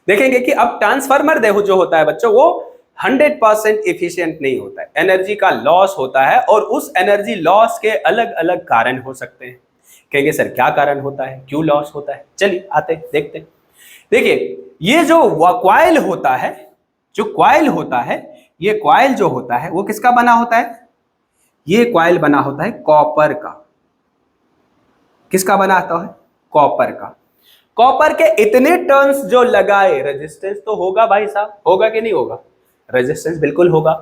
[SPEAKER 1] देखेंगे कि अब ट्रांसफार्मर देखो जो होता है बच्चों, वो 100% एफिशिएंट नहीं होता है, एनर्जी का लॉस होता है, और उस एनर्जी लॉस के अलग अलग कारण हो सकते हैं। कहेंगे सर क्या कारण होता है, क्यों लॉस होता है? चलिए आते देखते। देखिए, ये जो कॉइल होता है, जो कॉइल होता है, ये कॉइल जो होता है वो किसका बना होता है? ये कॉइल बना होता है कॉपर का। किसका बना होता है? कॉपर का। कॉपर के इतने टर्न्स जो लगाए, रेजिस्टेंस तो होगा भाई साहब, होगा कि नहीं होगा? रेजिस्टेंस बिल्कुल होगा।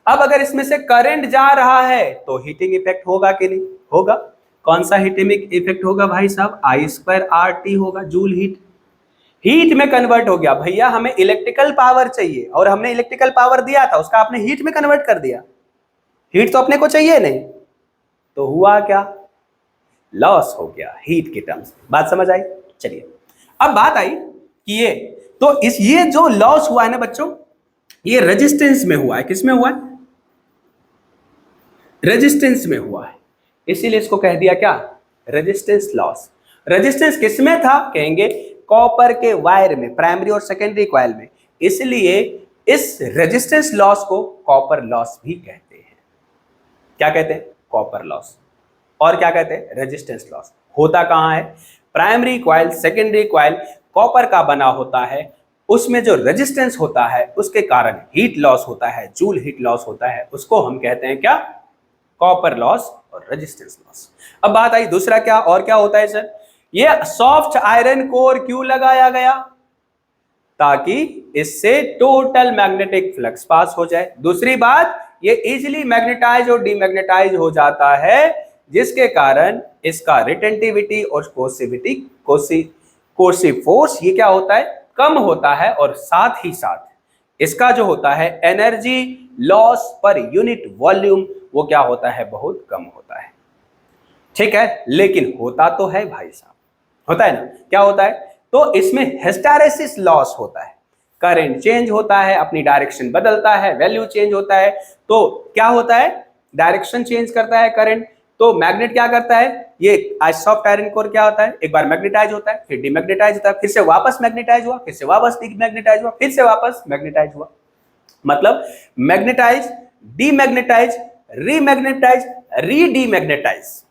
[SPEAKER 1] अब अगर इसमें से करंट जा रहा है तो हीटिंग इफेक्ट होगा कि नहीं होगा? कौन सा हीटिंग इफेक्ट होगा भाई साहब? I²RT होगा, जूल हीट। हीट में कन्वर्ट हो गया भैया, हमें इलेक्ट्रिकल पावर चाहिए और हमने इलेक्ट्रिकल पावर दिया था, उसका आपने हीट में कन्वर्ट कर दिया। हीट तो अपने को चाहिए नहीं, तो हुआ क्या? लॉस हो गया हीट के टर्म्स। बात समझ आई? चलिए, अब बात आई कि ये जो लॉस हुआ है ना बच्चों, ये रेजिस्टेंस में हुआ है। किस में हुआ है? रेजिस्टेंस में हुआ है, इसीलिए इसको कह दिया क्या? Resistance loss. रेजिस्टेंस किस में था? कहेंगे कॉपर के वायर में, प्राइमरी और सेकेंडरी कॉइल में, इसलिए इस रेजिस्टेंस लॉस को कॉपर लॉस भी कहते हैं। क्या कहते हैं? Copper loss. और क्या कहते हैं? Resistance loss. होता कहां है? Primary coil, secondary coil copper का बना होता है, उसमें जो रेजिस्टेंस होता है उसके कारण हीट लॉस होता है, जूल हीट लॉस होता है, उसको हम कहते हैं क्या? कॉपर लॉस और रेजिस्टेंस लॉस। अब बात आई दूसरा क्या, और क्या होता है सर? ये सॉफ्ट आयरन कोर क्यों लगाया गया? ताकि इससे टोटल मैग्नेटिक फ्लक्स पास हो जाए। दूसरी बात, ये इजीली मैग्नेटाइज और डीमैग्नेटाइज हो जाता है, जिसके कारण इसका रिटेंटिविटी और कोर्सिव फोर्स ये क्या होता है? कम होता है, और साथ ही साथ इसका जो होता है energy loss per unit volume, वो क्या होता है? बहुत कम होता है। ठीक है, लेकिन होता तो है भाई साहब, होता है ना? क्या होता है? तो इसमें हिस्टैरिसीस लॉस होता है, करंट चेंज होता है, अपनी डायरेक्शन बदलता है, वैल्यू चेंज होता है। तो क्या होता है? डायरेक्शन चेंज करता है करंट, तो मैग्नेट क्या करता है? ये सॉफ्ट आयरन कोर क्या होता है? एक बार मैग्नेटाइज होता है, फिर डीमैग्नेटाइज होता है, फिर से वापस मैग्नेटाइज हुआ, फिर से वापस डीमैग्नेटाइज हुआ, फिर से वापस मैग्नेटाइज हुआ। मतलब मैग्नेटाइज, डीमैग्नेटाइज, रीमैग्नेटाइज, रीडीमैग्नेटाइज,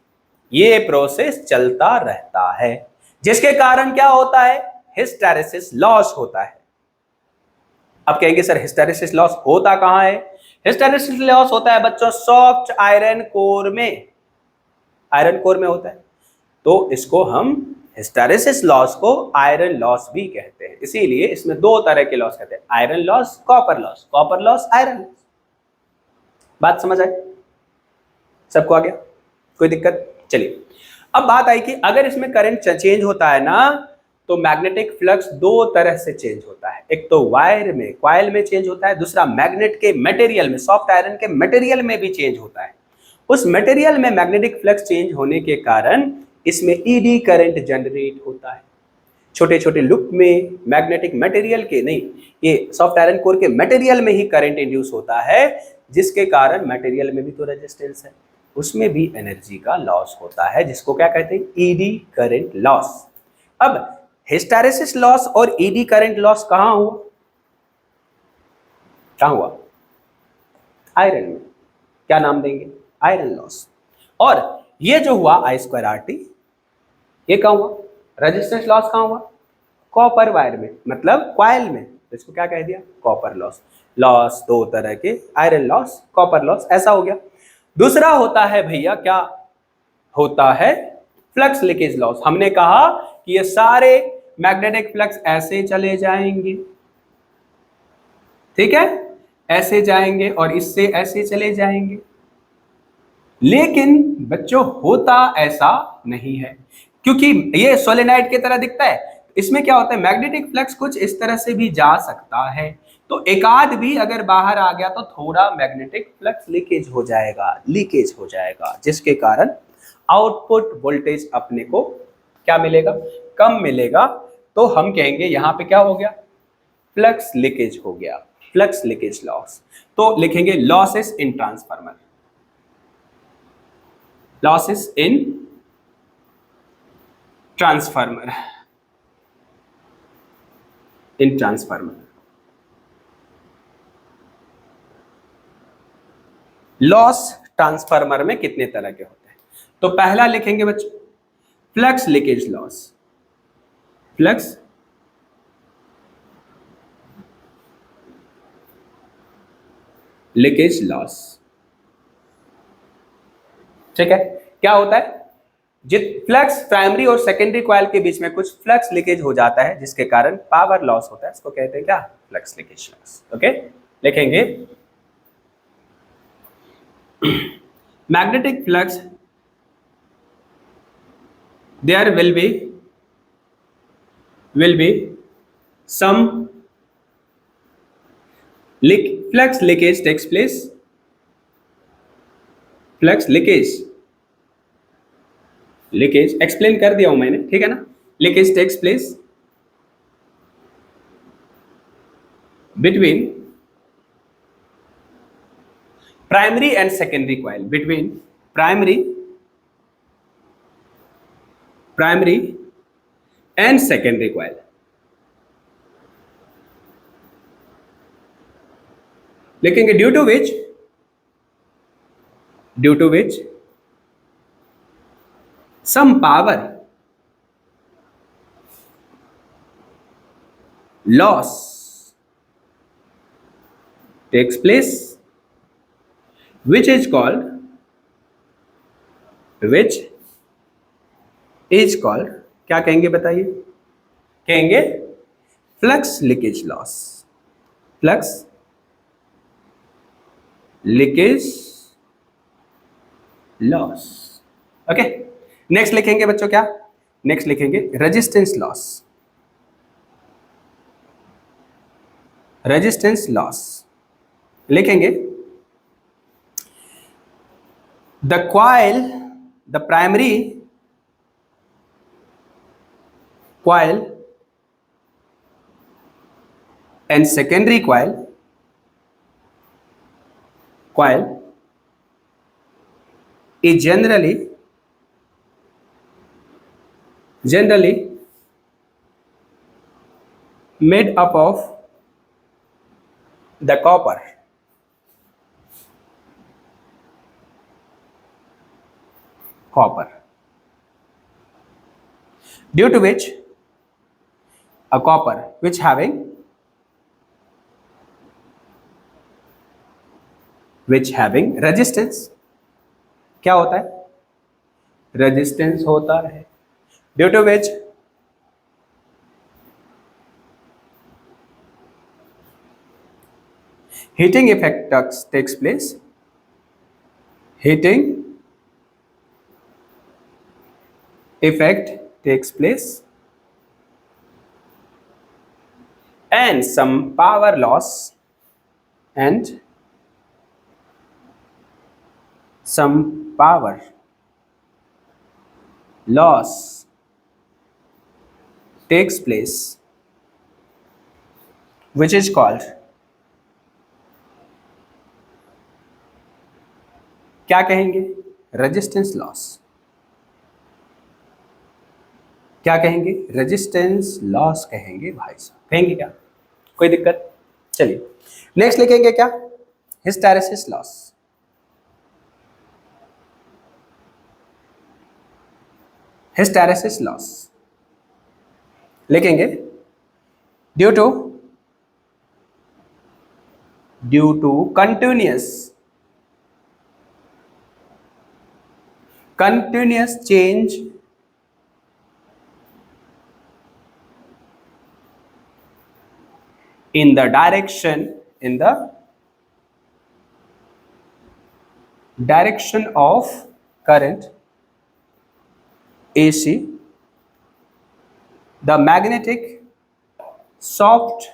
[SPEAKER 1] ये प्रोसेस चलता रहता है, जिसके कारण क्या होता है? हिस्टैरिसीस लॉस होता है। अब कहेंगे सर हिस्टैरिसीस लॉस होता कहां है? हिस्टैरिसीस लॉस होता है बच्चों सॉफ्ट आयरन कोर में, आयरन कोर में होता है। तो इसको हम हिस्टैरिसीस लॉस को आयरन लॉस भी कहते हैं। इसीलिए इसमें दो तरह के लॉस कहते हैं, iron loss, copper loss, copper loss, iron loss. बात समझ आई? सबको आ गया? कोई दिक्कत? चलिए अब बात आई कि अगर इसमें करंट चेंज होता है ना तो मैग्नेटिक फ्लक्स दो तरह से चेंज होता है। एक तो वायर में, कॉइल में चेंज होता है, दूसरा मैग्नेट के मटेरियल में, सॉफ्ट आयरन के मटेरियल में भी चेंज होता है। उस मटेरियल में मैग्नेटिक फ्लक्स चेंज होने के कारण इसमें ईडी करंट जनरेट होता है। छोटे छोटे लूप में मैग्नेटिक मटेरियल के नहीं, ये सॉफ्ट आयरन कोर के मटेरियल में ही करंट इंड्यूस होता है, जिसके कारण मटेरियल में भी तो रेजिस्टेंस है, उसमें भी एनर्जी का लॉस होता है, जिसको क्या कहते हैं? ED current loss. अब हिस्टैरिसीस लॉस और ईडी करंट लॉस कहां हुआ? कहां हुआ? आयरन में। क्या नाम देंगे? Iron loss. और ये जो हुआ I²RT, ये कहां हुआ? रेजिस्टेंस लॉस कहां हुआ? कॉपर वायर में, मतलब कॉइल में। इसको क्या कह दिया? Copper loss. लॉस दो तरह के, आयरन लॉस, कॉपर लॉस, ऐसा हो गया। दूसरा होता है भैया, क्या होता है? Flux leakage loss. हमने कहा कि ये सारे मैग्नेटिक फ्लक्स ऐसे चले जाएंगे, ठीक है, ऐसे जाएंगे और इससे ऐसे चले जाएंगे। लेकिन बच्चों होता ऐसा नहीं है, क्योंकि ये सोलेनाइड की तरह दिखता है। इसमें क्या होता है? मैग्नेटिक फ्लक्स कुछ इस तरह से भी जा सकता है, तो एकाध भी अगर बाहर आ गया तो थोड़ा मैग्नेटिक फ्लक्स लीकेज हो जाएगा, लीकेज हो जाएगा, जिसके कारण आउटपुट वोल्टेज अपने को क्या मिलेगा? कम मिलेगा। तो हम कहेंगे यहां पे क्या हो गया? फ्लक्स लीकेज हो गया, फ्लक्स लीकेज लॉस। तो लिखेंगे losses in transformer, losses in transformer, in transformer। Loss transformer में कितने तरह के होते हैं? तो पहला लिखेंगे बच्चों flux leakage loss, flux leakage loss, ठीक है। क्या होता है? जित फ्लक्स प्राइमरी और सेकेंडरी कॉइल के बीच में कुछ फ्लक्स लीकेज हो जाता है, जिसके कारण पावर लॉस होता है, इसको कहते हैं क्या? Flux leakage loss. ओके, लिखेंगे magnetic flux, there will be some flux leakage takes place, flux leakage explain कर दिया हूं मैंने, ठीक है ना। Leakage takes place between primary and secondary coil, between primary and secondary coil. लिखेंगे due to which some power loss takes place, which is called क्या कहेंगे बताइए? कहेंगे flux leakage loss, flux leakage loss. Okay, next लिखेंगे बच्चों क्या? Next लिखेंगे resistance loss, resistance loss. लिखेंगे the coil, the primary coil and secondary coil is generally made up of the copper, due to which a copper which having resistance, क्या होता है, resistance होता है, due to which heating effect takes place, heating effect takes place, and some power loss and some power loss takes place, which is called, क्या कहेंगे, resistance loss, क्या कहेंगे, resistance loss कहेंगे भाई साहब, कहेंगे क्या, कोई दिक्कत, चलिए नेक्स्ट लिखेंगे क्या, हिस्टैरिसीस लॉस, हिस्टैरिसीस लॉस लिखेंगे, due to continuous change in the direction of current AC, the magnetic soft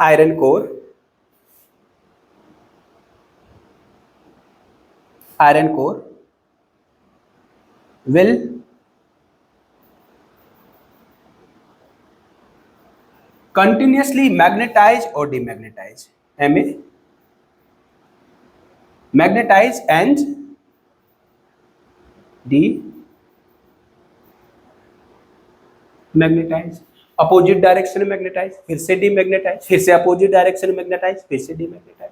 [SPEAKER 1] iron core will continuously magnetize or demagnetize, magnetize and magnetize, opposite direction में मैग्नेटाइज, फिर से demagnetise, फिर से opposite direction में magnetize, फिर से demagnetise.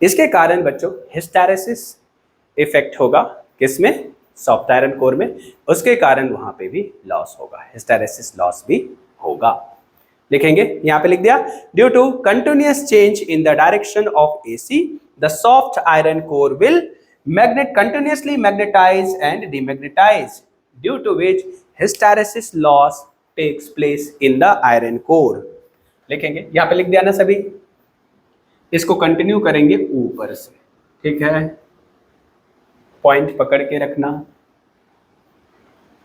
[SPEAKER 1] इसके कारण बच्चों हिस्टैरिसीस इफेक्ट होगा, किसमें, सॉफ्ट आयरन कोर में, उसके कारण वहां पे भी लॉस होगा, हिस्टैरिसीस लॉस भी होगा। लिखेंगे, यहां पे लिख दिया, due to continuous change in the direction of AC the soft iron core will continuously magnetize and demagnetize, due to which hysteresis loss takes place in the iron core। लिखेंगे, यहां पे लिख दिया ना सभी, इसको कंटिन्यू करेंगे ऊपर से, ठीक है, पॉइंट पकड़ के रखना,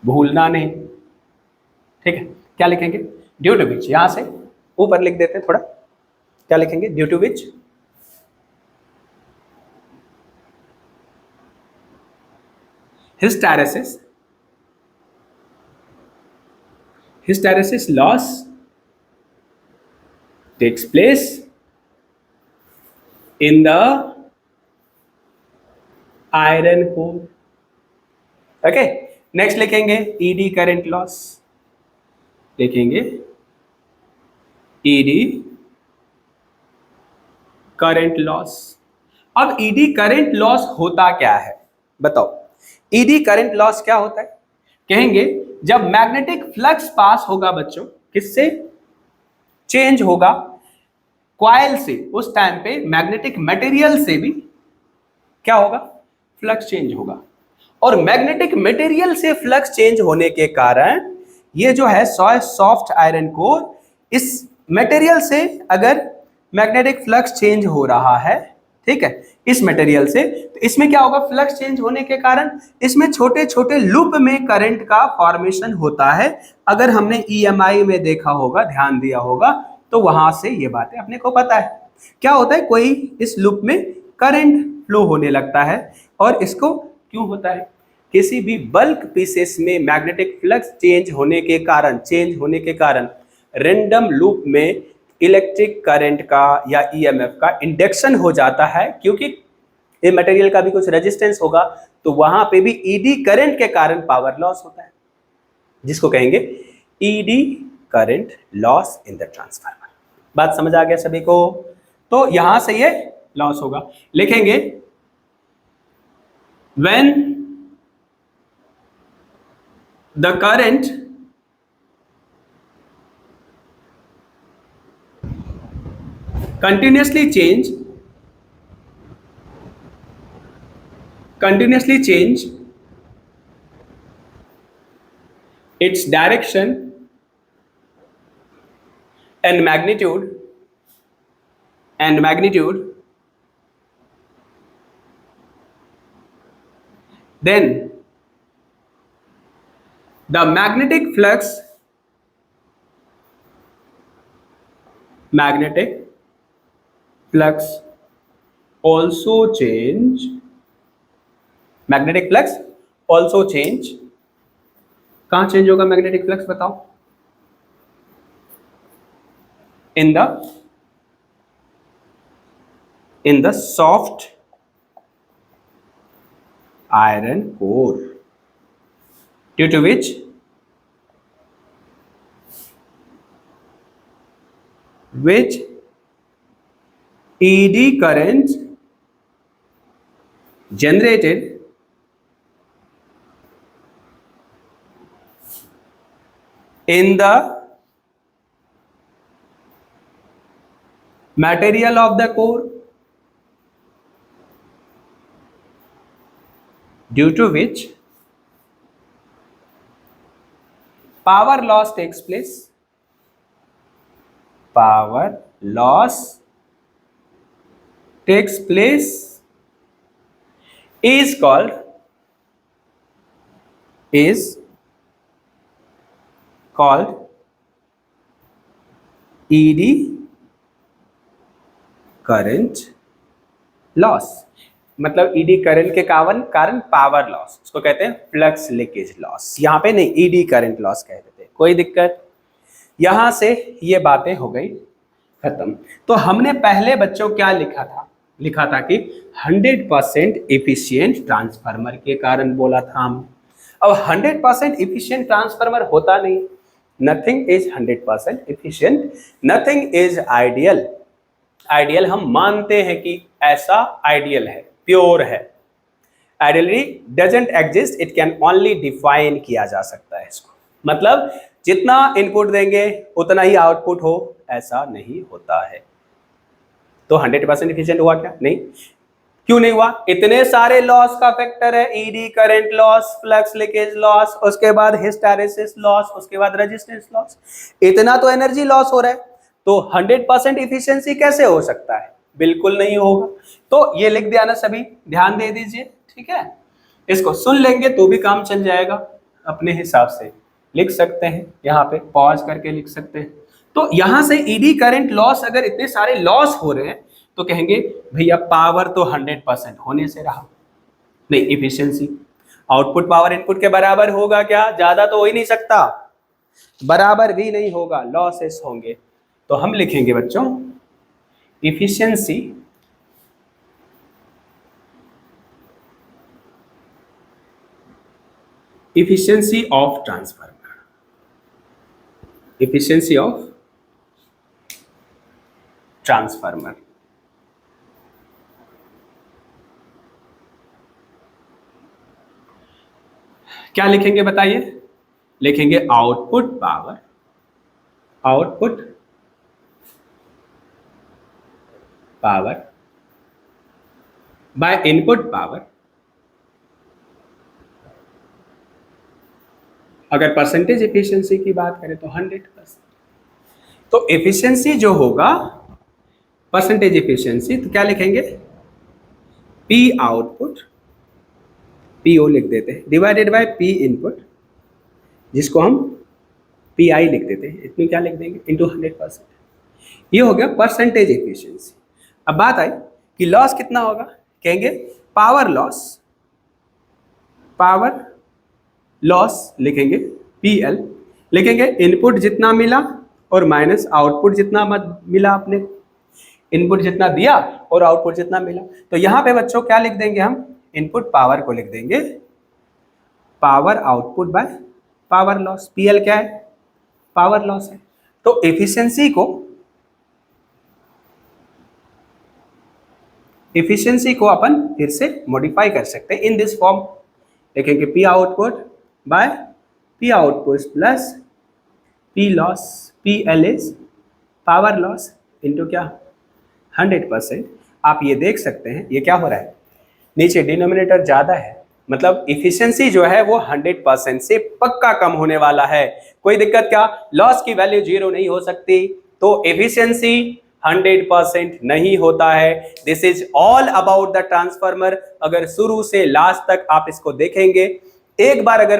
[SPEAKER 1] भूलना नहीं, ठीक है। क्या लिखेंगे, ड्यू टू विच, यहां से ऊपर लिख देते थोड़ा, क्या लिखेंगे, due to which hysteresis loss takes place in the iron core। Okay, next लिखेंगे ईडी करंट लॉस, लिखेंगे ईडी करंट लॉस। अब ईडी करंट लॉस होता क्या है बताओ, ईडी करंट लॉस क्या होता है, कहेंगे जब मैग्नेटिक फ्लक्स पास होगा बच्चों, किससे चेंज होगा, कॉइल से, उस टाइम पे मैग्नेटिक मटेरियल से भी क्या होगा, फ्लक्स चेंज होगा, और मैग्नेटिक मटेरियल से फ्लक्स चेंज होने के कारण ये जो है सॉफ्ट आयरन कोर, इस मटेरियल से अगर मैग्नेटिक फ्लक्स चेंज हो रहा है, ठीक है, इस मटेरियल से, तो इसमें क्या होगा, फ्लक्स चेंज होने के कारण इसमें छोटे छोटे लूप में करंट का फॉर्मेशन होता है। अगर हमने ईएमआई में देखा होगा, ध्यान दिया होगा, तो वहां से ये बातें अपने को पता है। क्या होता है, कोई इस लूप में करंट फ्लो होने लगता है, और इसको क्यों होता है, किसी भी बल्क पीसेस में मैग्नेटिक फ्लक्स चेंज होने के कारण रैंडम लूप में इलेक्ट्रिक करंट का या ईएमएफ का इंडक्शन हो जाता है, क्योंकि ये मटेरियल का भी कुछ रेजिस्टेंस होगा, तो वहां पे भी ईडी करंट के कारण पावर लॉस होता है, जिसको कहेंगे ED current loss in the transformer. बात समझ आ गया सभी को, तो यहां से ये लॉस होगा। लिखेंगे when the current continuously change its direction and magnitude then the magnetic flux also change magnetic flux also change कहाँ चेंज होगा मैग्नेटिक फ्लक्स बताओ in the soft iron core due to which ED currents generated in the material of the core, due to which power loss takes place. Power loss takes place is called ED current loss. मतलब eddy current के कारण power loss, उसको कहते हैं flux leakage loss. यहाँ पे नहीं, ED current loss कह देते हैं, कोई दिक्कत। यहां से ये बातें हो गई खत्म। तो हमने पहले बच्चों क्या लिखा था कि 100% इफिशियंट ट्रांसफार्मर के कारण बोला था हम। अब 100% इफिशियंट ट्रांसफार्मर होता नहीं, nothing is 100% efficient, nothing is ideal. Ideal हम मानते हैं कि ऐसा आइडियल है, प्योर है। Ideally doesn't exist, it can only define किया जा सकता है इसको। मतलब जितना इनपुट देंगे उतना ही आउटपुट हो, ऐसा नहीं होता है। तो 100% इफिशिएंट हुआ क्या? नहीं। क्यों नहीं हुआ? इतने सारे लॉस का फैक्टर है, ED current loss, flux leakage loss, उसके बाद हिस्टैरिसीस लॉस, उसके बाद रेजिस्टेंस लॉस, इतना तो एनर्जी लॉस हो रहा है। तो 100% इफिशियंसी कैसे हो सकता है? बिल्कुल नहीं होगा। तो ये लिख दिया ना सभी, ध्यान दे दीजिए, ठीक है। इसको सुन लेंगे तो भी काम चल जाएगा, अपने हिसाब से लिख सकते हैं, यहाँ पे पॉज करके लिख सकते हैं। तो यहां से ईडी करंट लॉस, अगर इतने सारे लॉस हो रहे हैं तो कहेंगे भैया पावर तो 100% होने से रहा नहीं, इफिशियंसी। आउटपुट पावर इनपुट के बराबर होगा क्या? ज्यादा तो हो ही नहीं सकता, बराबर भी नहीं होगा, लॉसेस होंगे। तो हम लिखेंगे बच्चों efficiency of transformer, efficiency of transformer. क्या लिखेंगे बताइए? लिखेंगे output power by input power. अगर परसेंटेज एफिशिएंसी की बात करें तो 100%। तो एफिशिएंसी जो होगा, परसेंटेज एफिशिएंसी, तो क्या लिखेंगे? पी आउटपुट, पीओ लिख देते हैं, डिवाइडेड बाय पी इनपुट, जिसको हम पी आई लिख देते हैं, इसमें क्या लिख देंगे? इंटू 100%। ये हो गया परसेंटेज एफिशिएंसी। अब बात आई कि लॉस कितना होगा, कहेंगे पावर लॉस लिखेंगे पीएल, लिखेंगे इनपुट जितना मिला और माइनस आउटपुट जितना मिला, अपने इनपुट जितना दिया और आउटपुट जितना मिला। तो यहां पे बच्चों क्या लिख देंगे हम? इनपुट पावर को लिख देंगे power output by power loss. PL क्या है? पावर लॉस है। तो एफिशिएंसी को अपन फिर से मॉडिफाई कर सकते हैं इन दिस फॉर्म। लिखेंगे P output by P output plus P loss. P L is power loss into क्या? 100%। आप ये देख सकते हैं ये क्या हो रहा है, नीचे डिनोमिनेटर ज्यादा है, मतलब इफिशियंसी जो है वो 100% से पक्का कम होने वाला है। कोई दिक्कत क्या, लॉस की वैल्यू 0 नहीं हो सकती, तो एफिशिएंसी 100% नहीं होता है। This is all about the transformer. अगर शुरू से लास्ट तक आप इसको देखेंगे, एक बार अगर